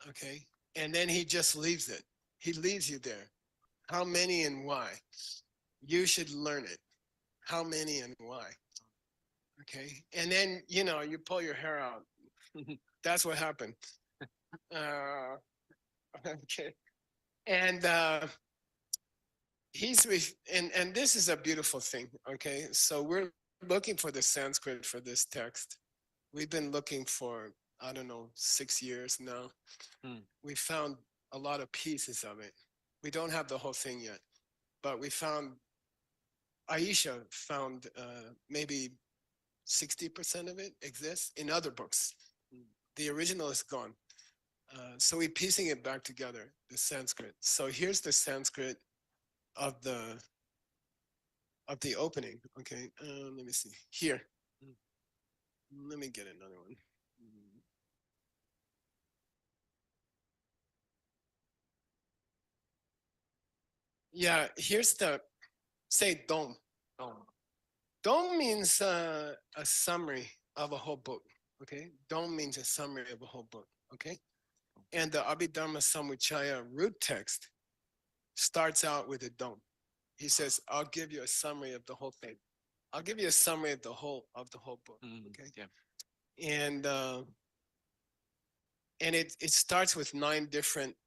Okay? And then he just leaves it. He leaves you there. How many and why? You should learn it. How many and why? Okay? And then, you know, you pull your hair out. That's what happened. Okay. And and this is a beautiful thing. Okay. So we're looking for the Sanskrit for this text. We've been looking for, I don't know, 6 years now. We found a lot of pieces of it. We don't have the whole thing yet, but we found, Aisha found maybe 60% of it exists in other books. The original is gone. So we're piecing it back together, the Sanskrit. So here's the Sanskrit of the opening. Okay, let me see here. Let me get another one. Yeah, here's the, say dom. Dom means a summary of a whole book. Okay, dom means a summary of a whole book. Okay, and the Abhidharma Samuchaya root text starts out with a dom. He says, "I'll give you a summary of the whole thing. I'll give you a summary of the whole book." Okay, Yeah. and it starts with nine different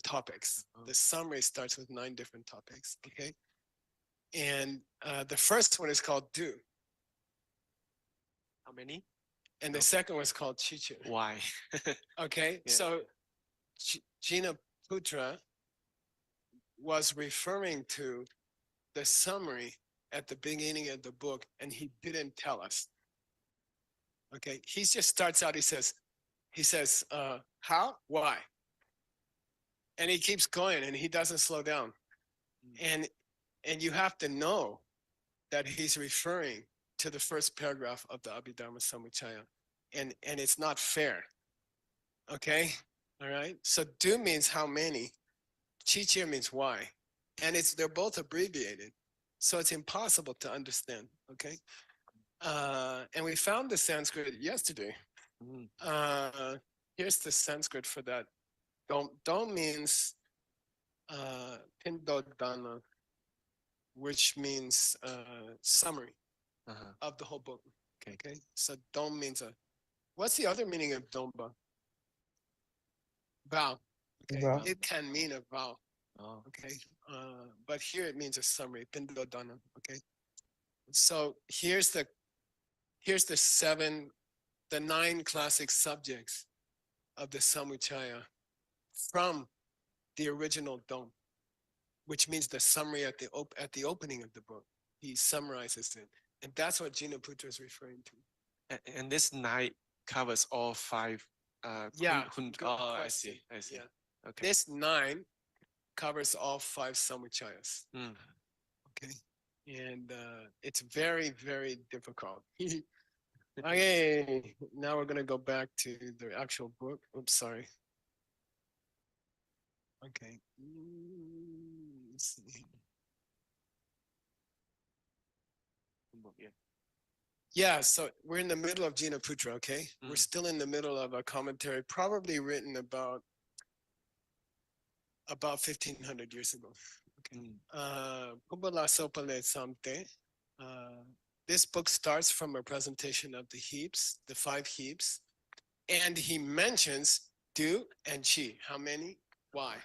topics. The summary starts with 9 different topics. Okay, and the first one is called do, How many? and the second one is called chichu. Why? Okay, Yeah. so Jinaputra was referring to the summary at the beginning of the book, and he didn't tell us. Okay, he just starts out. He says, how, why, and he keeps going, and he doesn't slow down. And you have to know that he's referring to the first paragraph of the Abhidharma Samuchaya, and it's not fair. Okay, all right. So do means how many, chichir means why, and they're both abbreviated, so it's impossible to understand. Okay, and we found the Sanskrit yesterday. Here's the Sanskrit for that. Dom means pindodana, which means summary of the whole book. Okay. So dom means what's the other meaning of domba? Vow. Okay. Vow. It can mean a vow. Oh. Okay. But here it means a summary, pindodana. Okay. So here's the 9 classic subjects of the Samuchaya from the original dom, which means the summary at the opening of the book. He summarizes it, and that's what Jinaputra is referring to. And this 9 covers all 5. Yeah. Good Good I question. see. I see. Yeah. Okay. This 9 covers all 5 Samuchayas. Okay, and it's very, very difficult. Okay, now we're gonna go back to the actual book. Oops, sorry. Okay. Let's see. Yeah, so we're in the middle of Jinaputra, okay? We're still in the middle of a commentary, probably written about 1,500 years ago. Okay. Pumbala Sopale Samte. This book starts from a presentation of the heaps, the 5 heaps, and he mentions do and chi. How many? Why?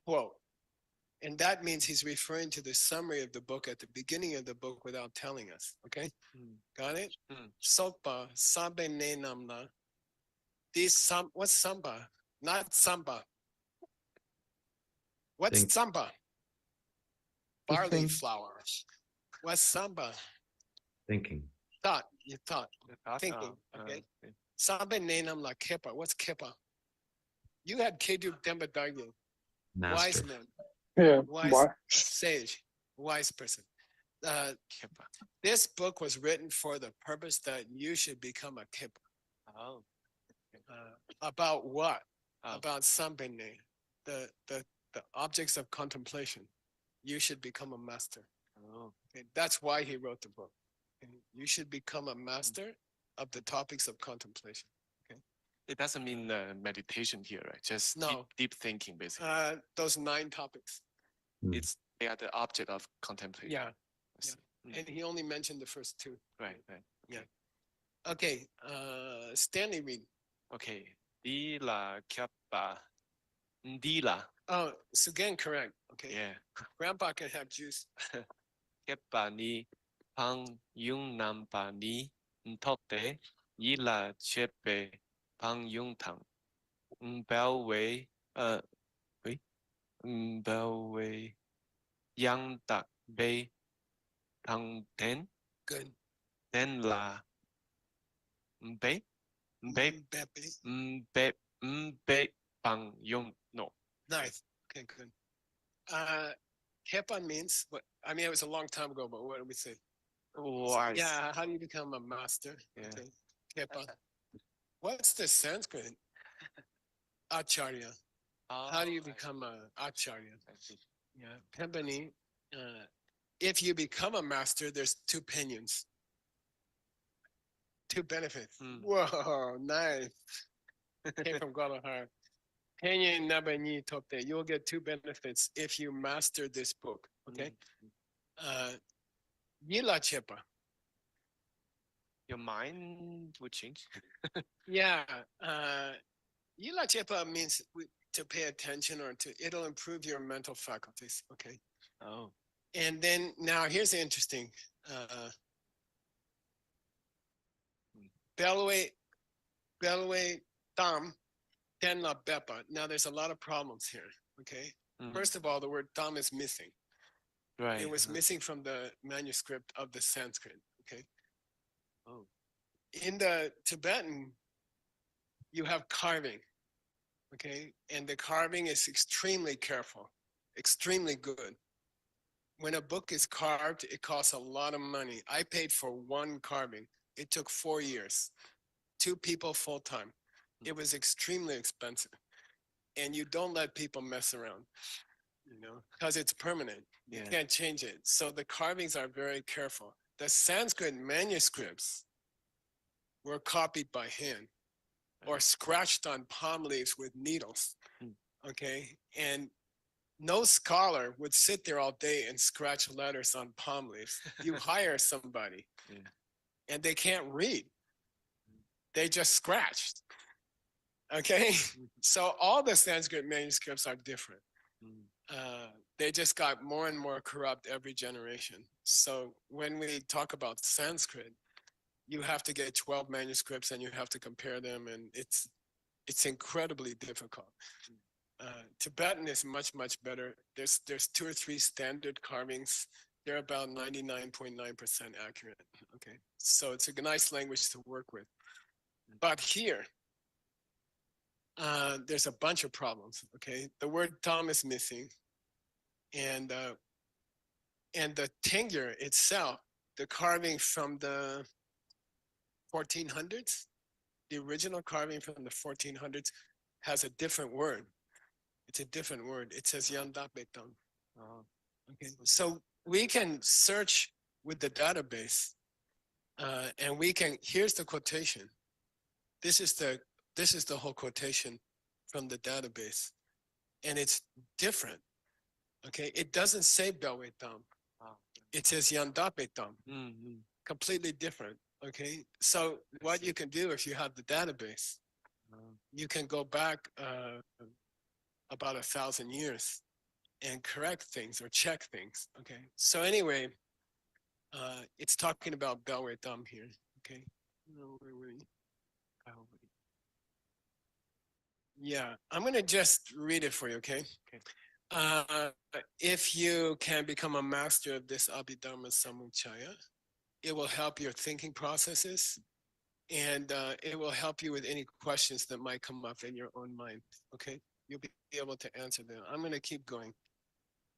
Quote. And that means he's referring to the summary of the book at the beginning of the book without telling us. Okay? Got it? Sopa, sabe ne namna. What's samba? Not samba. What's Think. samba? Barley Thinking. flour. What's samba? Thinking. Thought. You thought. Thinking. Okay. Sabe ne namla kepa. What's kepa? You had Kedu Demba Daryu. Wise Master. man. Yeah. Wise Why? sage. Wise person. This book was written for the purpose that you should become a kepa. Oh. About what? Oh. About sambene, the objects of contemplation. You should become a master. Oh. Okay, that's why he wrote the book. Okay, you should become a master of the topics of contemplation. Okay. It doesn't mean meditation here, right? Just No. deep thinking, basically. Those 9 topics. They are the object of contemplation. Yeah. I see. And he only mentioned the first 2. Right. Yeah. Okay. Stanley, read. Okay. Dila kappa. Dila. Oh, it's again correct. Okay. Yeah. Grandpa can have juice. Kappa ni pang yung nampa ni ntote yila chepe pang yung tang. Bao wei Belway Yang Tak Bay Thang Ten Good. Ten La Bay Bay Mbepe. Bay Bang Yong No. Nice. Okay, good. Kepa means what? I mean, it was a long time ago, but what do we say? Wise. Yeah, how do you become a master? Yeah. Okay. Kepa. What's the Sanskrit? Acharya. How do you become a acharya? Yeah. Pembani, if you become a master, there's two opinions. Two benefits. Whoa, nice. Came from Guadalajara. Penyin Nabani Topte. You'll get two benefits if you master this book. Okay. Yila Chepa. Your mind would change. Yeah. Yila Chepa means to pay attention or it'll improve your mental faculties. Okay. Oh. And then now here's the interesting. Belway Tam Den La Bepa. Now there's a lot of problems here. Okay. First of all, the word Tam is missing. Right. It was missing from the manuscript of the Sanskrit. Okay. Oh. In the Tibetan, you have carving. Okay. And the carving is extremely careful, extremely good. When a book is carved, it costs a lot of money. I paid for one carving. It took 4 years, 2 people full time. It was extremely expensive. And you don't let people mess around, because it's permanent. You can't change it. So the carvings are very careful. The Sanskrit manuscripts were copied by hand or scratched on palm leaves with needles. Okay. And no scholar would sit there all day and scratch letters on palm leaves. You hire somebody and they can't read. They just scratched. Okay. So all the Sanskrit manuscripts are different. They just got more and more corrupt every generation. So when we talk about Sanskrit, you have to get 12 manuscripts and you have to compare them, and it's incredibly difficult. Tibetan is much, much better. There's 2 or 3 standard carvings. They're about 99.9% accurate. Okay, so it's a nice language to work with. But here, there's a bunch of problems. Okay, the word Tam is missing, and the tengyur itself, the carving from the 1400s, the original carving from the 1400s has a different word. It's a different word. It says Yandapetam. Okay, so we can search with the database, and we can. Here's the quotation. This is the whole quotation from the database, and it's different. Okay, it doesn't say Belwetam. It says Yandapetam. Completely different. Okay, so what you can do if you have the database, you can go back about 1,000 years and correct things or check things. Okay, so anyway, it's talking about Belwetam here. Okay, yeah, I'm gonna just read it for you. Okay. If you can become a master of this Abhidharma Samuchaya, it will help your thinking processes, and it will help you with any questions that might come up in your own mind. Okay, you'll be able to answer them. I'm going to keep going.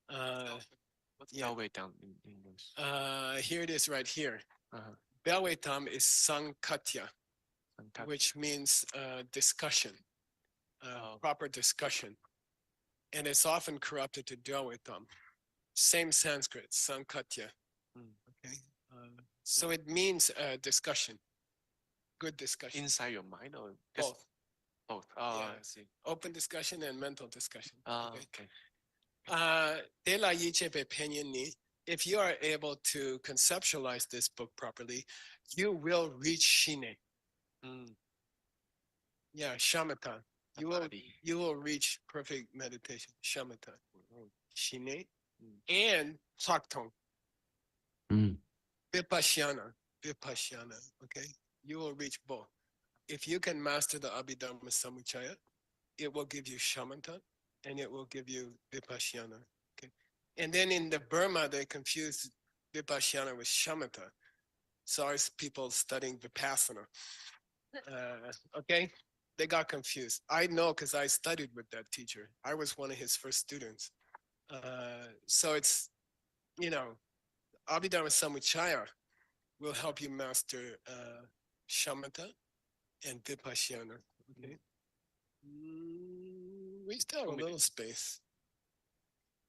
What's Belwetam in English? Here it is right here. Belwetam is Sankatya, which means discussion, proper discussion. And it's often corrupted to Belwetam. Same Sanskrit, Sankatya. Okay. So it means discussion, good discussion. Inside your mind or Both. Both. Oh, Yeah. I see. Open discussion and mental discussion. Okay. If you are able to conceptualize this book properly, you will reach Shine. Yeah, shamatha. You will reach perfect meditation, shamatha. Shine and saktong. Vipassana, okay? You will reach both. If you can master the Abhidharma Samuchaya, it will give you shamatha and it will give you Vipassana. Okay. And then in the Burma, they confuse Vipassana with Shamatha. Sorry, people studying Vipassana. Okay, they got confused. I know because I studied with that teacher. I was one of his first students. So it's, Abhidharma Samuchaya will help you master Shamatha and Vipassana. Okay. We still have a little space.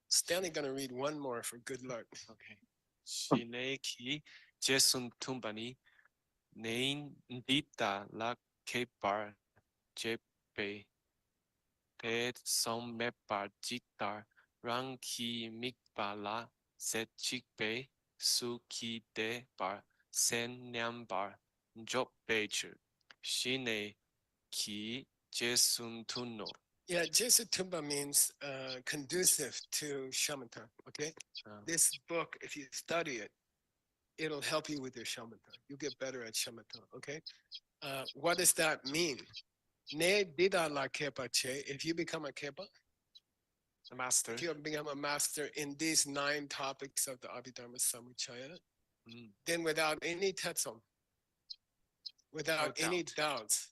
Stanley gonna read one more for good luck. Okay. Shineki Jesun Tumbani Nain Dita La Kepar Jepe Ted Som Mepar Jitar Ranki Mikbala Set Chikpe Suki De Bar Sen Nyambar Job Becher Shine Ki Jesun Tuno. Yeah, Jesutumba means conducive to shamatha. Okay, this book, if you study it, it'll help you with your shamatha. You get better at shamatha. Okay, what does that mean? Ne dida la kepa che. If you become a kepa, A master. if you become a master in these 9 topics of the Abhidharma Samuchaya, then without any tetsom, without any doubts,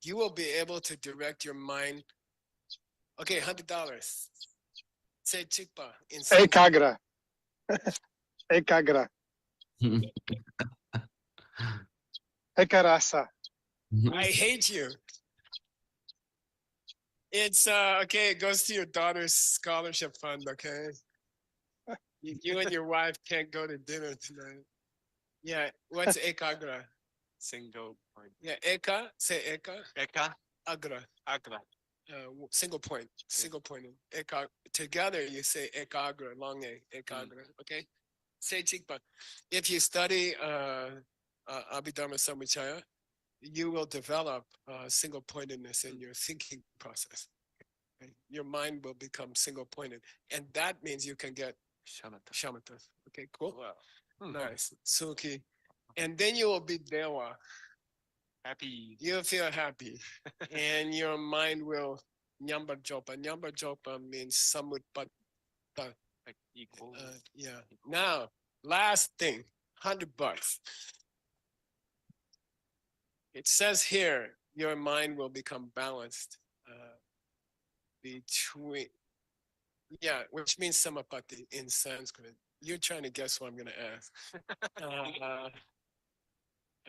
you will be able to direct your mind. Okay, $100. Say chikpa in Sanskrit. Ekagra. Ekagra. Ekarasa. I hate you. It's okay, it goes to your daughter's scholarship fund, okay? You and your wife can't go to dinner tonight. Yeah, what's ekagra? Single point. Yeah, eka, say eka, Eka agra. Agra. Single point, single pointing. Eka, together you say ekagra, long A, ekagra, okay? Say chikpa. If you study Abhidharma Samuchaya, you will develop single pointedness in your thinking process. Okay? Your mind will become single pointed. And that means you can get shamatha. Okay, cool. Wow. Nice. Suki. And then you will be dewa. Happy. You'll feel happy. And your mind will nyamba jopa. Nyamba jopa means samutpat. Like equal. Yeah. Now, last thing, $100. It says here, your mind will become balanced between, which means samapati in Sanskrit. You're trying to guess what I'm going to ask.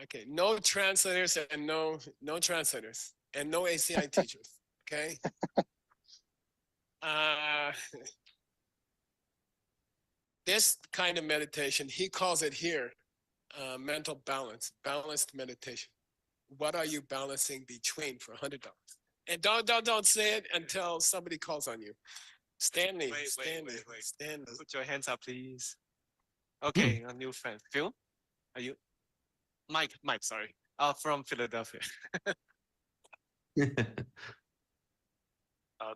Okay, no translators and no translators and no ACI teachers. Okay. This kind of meditation, he calls it here mental balance, balanced meditation. What are you balancing between for $100? And don't say it until somebody calls on you. Stanley, Stanley. Put your hands up, please. Okay, a new friend. Phil, are you? Mike, sorry. From Philadelphia.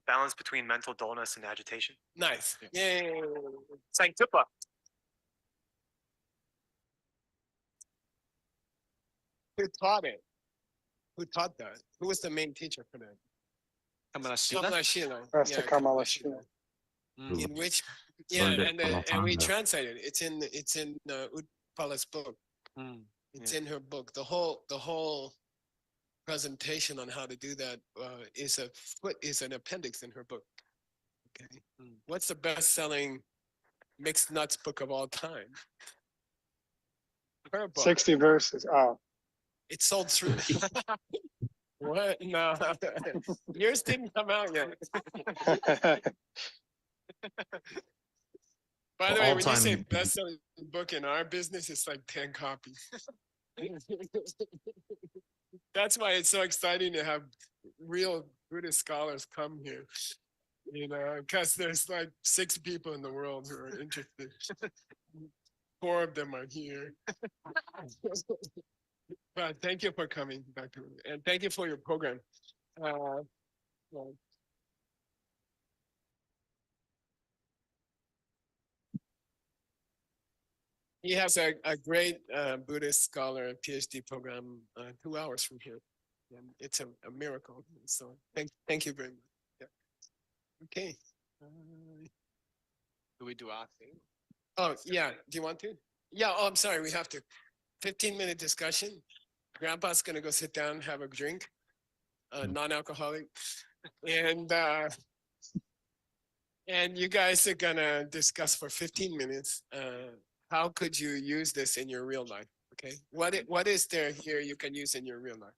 Balance between mental dullness and agitation. Nice. Yeah. Yay. Sanctupa. Who taught it? Who taught that? Who was the main teacher for that? Kamala Sheila. Kamala Sheila. Master Kamala Sheila. In which, Learned it from and we Asanga. translated. It's in Utpala's book. It's in her book. The whole presentation on how to do that is an appendix in her book. Okay. What's the best-selling mixed nuts book of all time? Her book. 60 verses. Oh. It sold through. What? No. Yours didn't come out yet. By the way, when you say best-selling book in our business, it's like 10 copies. That's why it's so exciting to have real Buddhist scholars come here. Because there's like 6 people in the world who are interested. 4 of them are here. But thank you for coming, Dr. And thank you for your program. He has a great Buddhist scholar PhD program 2 hours from here. And it's a miracle. So thank you very much. Okay. Do we do our thing? Oh, yeah. Do you want to? Yeah. Oh, I'm sorry. We have to. 15-minute discussion. Grandpa's going to go sit down, have a drink, non-alcoholic. And you guys are going to discuss for 15 minutes. How could you use this in your real life? Okay. What is there here you can use in your real life?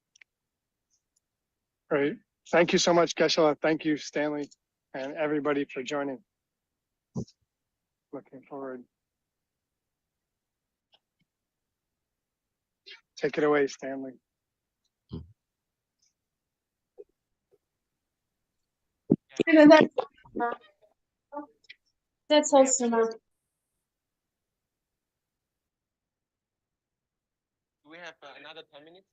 Great. Thank you so much, Geshe. Thank you, Stanley, and everybody for joining. Looking forward. Take it away, Stanley. That's awesome. Do we have another 10 minutes?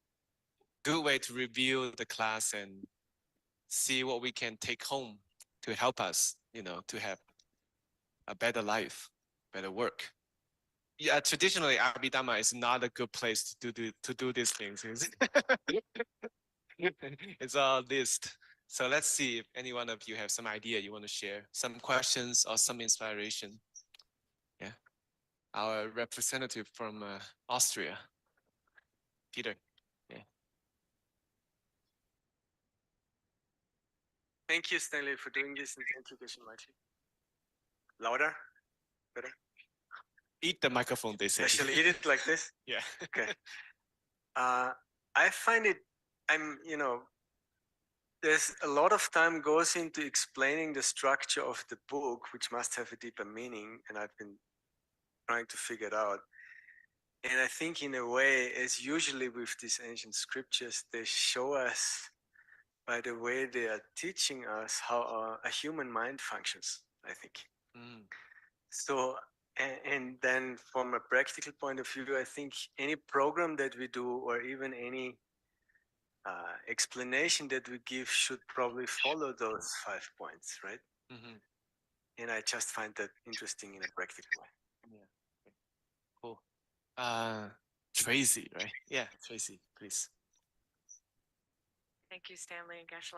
Good way to review the class and see what we can take home to help us, to have a better life, better work. Yeah, traditionally, Abhidharma is not a good place to do these things. It's a list. So let's see if any one of you have some idea you want to share, some questions or some inspiration. Yeah, our representative from Austria, Peter. Yeah. Thank you, Stanley, for doing this, and thank you, Geshe Michael. Louder? Better? Eat the microphone, they say. I shall eat it like this? Yeah. Okay. I find it, there's a lot of time goes into explaining the structure of the book, which must have a deeper meaning, and I've been trying to figure it out. And I think in a way, as usually with these ancient scriptures, they show us by the way they are teaching us how a human mind functions, I think. Mm. So, and then from a practical point of view, I think any program that we do or even any explanation that we give should probably follow those 5 points, right? Mm-hmm. And I just find that interesting in a practical way. Yeah. Cool. Tracy, right? Yeah, Tracy, please. Thank you, Stanley and Geshe.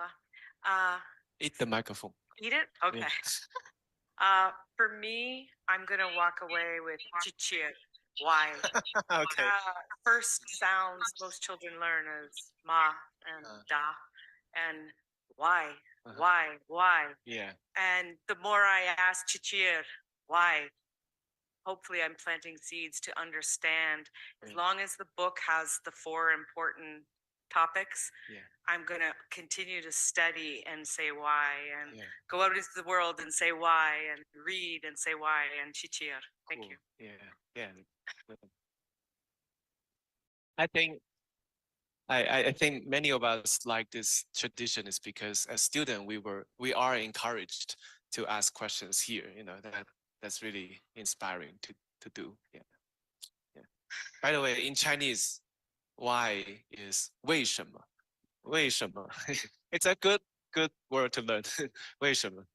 Eat the microphone. Eat it? Okay. For me, I'm going to walk away with chichir. Why? Okay. First sounds most children learn is ma and da. And why? Why? Yeah. And the more I ask chichir, why? Hopefully I'm planting seeds to understand. As long as the book has the 4 important topics, I'm going to continue to study and say why, and go out into the world and say why, and read and say why, and chichir. Thank you. Yeah. I think many of us like this tradition is because as students we are encouraged to ask questions here. That's really inspiring to do. Yeah. By the way, in Chinese, why is 为什么? 为什么? It's a good word to learn. 为什么?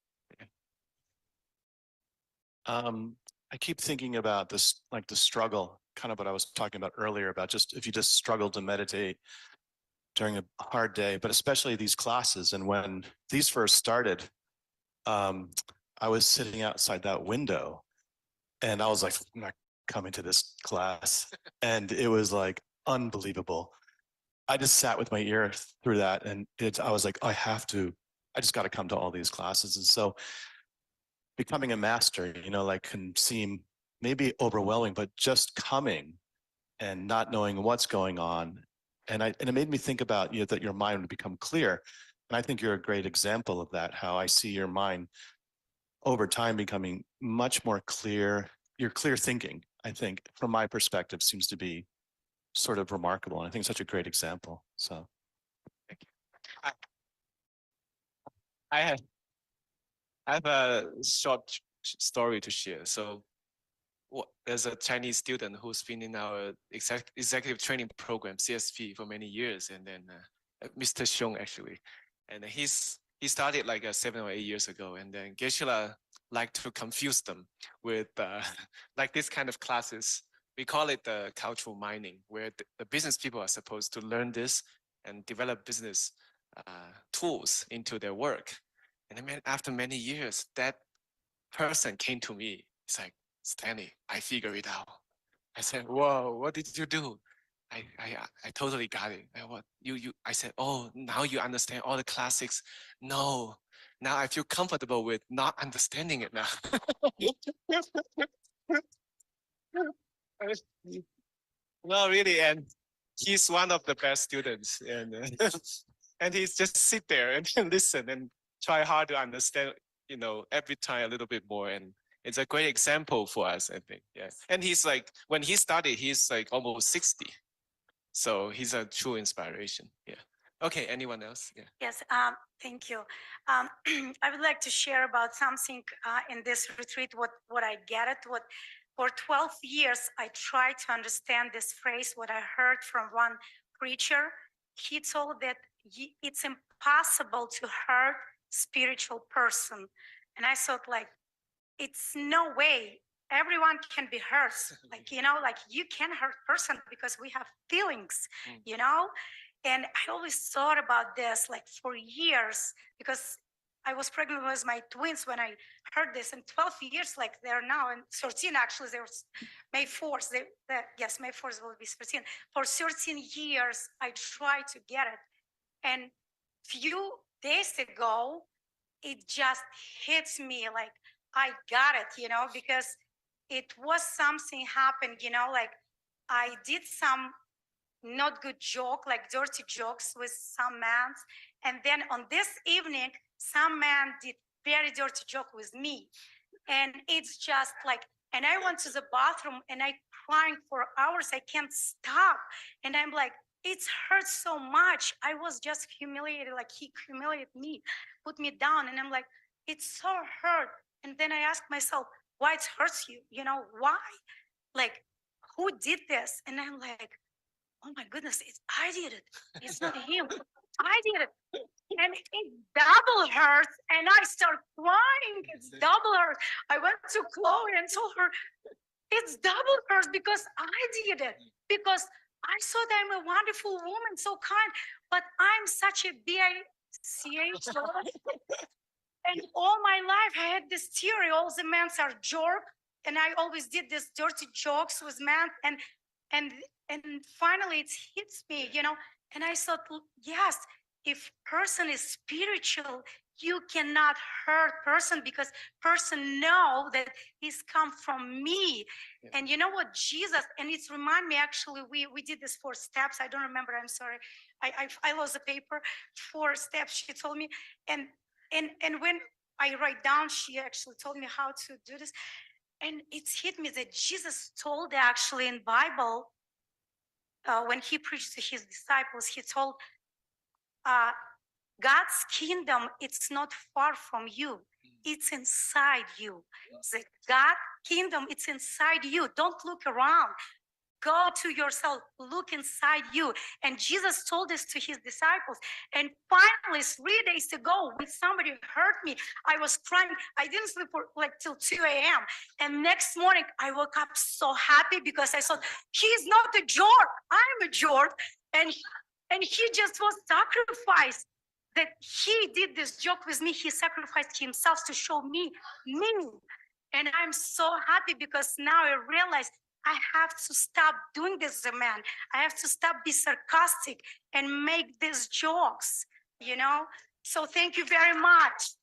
I keep thinking about this, like the struggle, kind of what I was talking about earlier about just if you just struggle to meditate during a hard day, but especially these classes. And when these first started, I was sitting outside that window and I was like, I'm not coming to this class. And it was like unbelievable. I just sat with my ear through that. And I was like, I just got to come to all these classes. And so becoming a master, can seem maybe overwhelming, but just coming and not knowing what's going on. And it made me think about that your mind would become clear. And I think you're a great example of that, how I see your mind over time becoming much more clear. Your clear thinking, I think, from my perspective, seems to be sort of remarkable. And I think it's such a great example. So thank you. I have a short story to share. So there's a Chinese student who's been in our executive training program, CSP, for many years. And then Mr. Xiong, actually. And he started like 7 or 8 years ago. And then Geshe liked to confuse them with like this kind of classes. We call it the cultural mining, where the business people are supposed to learn this and develop business tools into their work. And then after many years, that person came to me. It's like, Stanley, I figured it out. I said, whoa, what did you do? I totally got it. I said, oh, now you understand all the classics. No, now I feel comfortable with not understanding it now. No, really, and he's one of the best students, and and he's just sit there and listen and try hard to understand, every time a little bit more, and it's a great example for us, I think. Yeah, and he's like, when he started, he's like almost 60, so he's a true inspiration. Yeah. Okay, anyone else? Yeah. Yes, thank you. I would like to share about something in this retreat, what I get it, what for 12 years, I tried to understand this phrase, what I heard from one preacher. He told that it's impossible to hurt spiritual person. And I thought like, it's no way everyone can be hurt. Like, like you can hurt person because we have feelings, And I always thought about this like for years because I was pregnant with my twins when I heard this, and 12 years, like they're now, and 13 actually, there was May 4th, yes, May 4th will be 13. For 13 years, I tried to get it. And few days ago, it just hits me like I got it, because it was something happened, like I did some not good joke, like dirty jokes with some man. And then on this evening, some man did very dirty joke with me. And it's just like, and I went to the bathroom and I crying for hours. I can't stop. And I'm like, it's hurt so much. I was just humiliated, like he humiliated me, put me down. And I'm like, it's so hurt. And then I asked myself, why it hurts you? Why? Like, who did this? And I'm like, oh my goodness, I did it. It's not him. I did it. And it double hurt. And I start crying. It's double hurt. I went to Chloe and told her, it's double hurt because I did it. Because I thought I'm a wonderful woman, so kind, but I'm such a bitch. And all my life I had this theory, all the men are jerk. And I always did this dirty jokes with men. And finally it hits me, and I thought, yes, if person is spiritual, you cannot hurt person because person know that he's come from me. Yeah. And you know what, Jesus, and it's remind me, actually, we did this 4 steps. I don't remember, I'm sorry. I lost the paper. 4 steps, she told me. And when I write down, she actually told me how to do this. And it's hit me that Jesus told actually in Bible, when he preached to his disciples, he told, God's kingdom, it's not far from you. It's inside you. The God kingdom, it's inside you. Don't look around. Go to yourself, look inside you. And Jesus told this to his disciples. And finally, 3 days ago, when somebody hurt me, I was crying. I didn't sleep for like till 2 a.m. And next morning, I woke up so happy because I thought, he's not a jerk. I'm a jerk. And he just was sacrificed. That he did this joke with me. He sacrificed himself to show me. And I'm so happy because now I realize I have to stop doing this as a man. I have to stop being sarcastic and make these jokes, So thank you very much.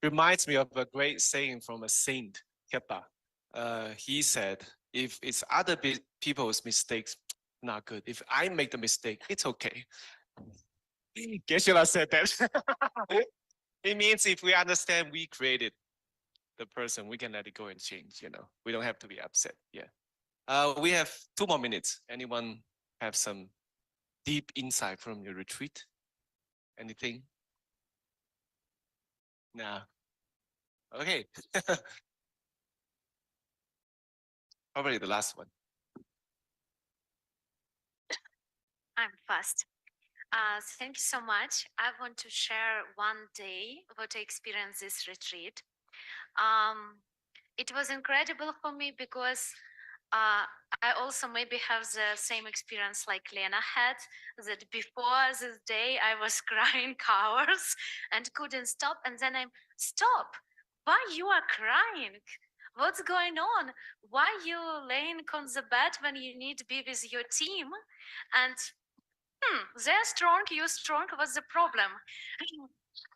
Reminds me of a great saying from a saint, Kepa. He said, if it's other people's mistakes, not good. If I make the mistake, it's okay. Geshe said that. It means if we understand we created the person, we can let it go and change, We don't have to be upset. Yeah. We have 2 more minutes. Anyone have some deep insight from your retreat? Anything? No. Okay. Probably the last one. I'm first. Thank you so much. I want to share one day what I experienced this retreat. It was incredible for me because I also maybe have the same experience like Lena had, that before this day I was crying hours and couldn't stop. And then stop. Why you are crying? What's going on? Why you laying on the bed when you need to be with your team? And they're strong, you're strong. What's the problem?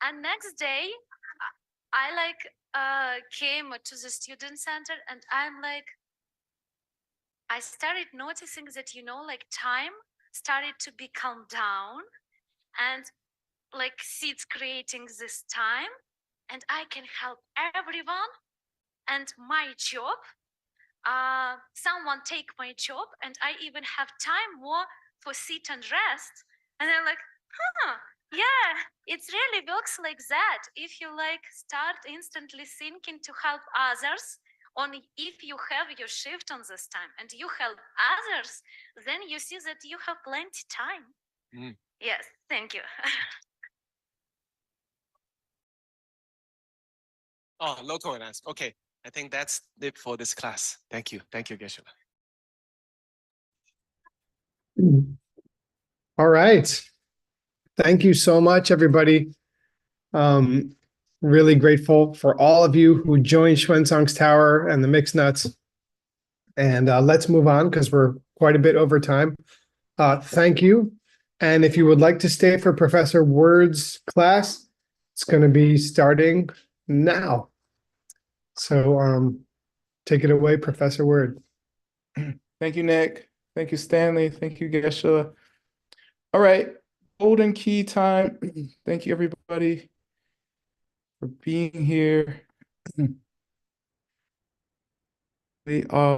And next day, I came to the student center, and I started noticing that, time started to be calmed down, and seeds creating this time, and I can help everyone. And my job, someone take my job, and I even have time more for sit and rest. And I'm like, yeah, it really works like that. If you start instantly thinking to help others, only if you have your shift on this time and you help others, then you see that you have plenty time. Yes, thank you. Oh, local and ask. Okay, I think that's it for this class. Thank you. Thank you, Geshe. All right. Thank you so much, everybody. Really grateful for all of you who joined Xuanzang's Tower and the Mixed Nuts. And let's move on because we're quite a bit over time. Thank you. And if you would like to stay for Professor Word's class, it's going to be starting now. So take it away, Professor Word. Thank you, Nick. Thank you, Stanley. Thank you, Geshe. All right, golden key time. Thank you, everybody, for being here. We are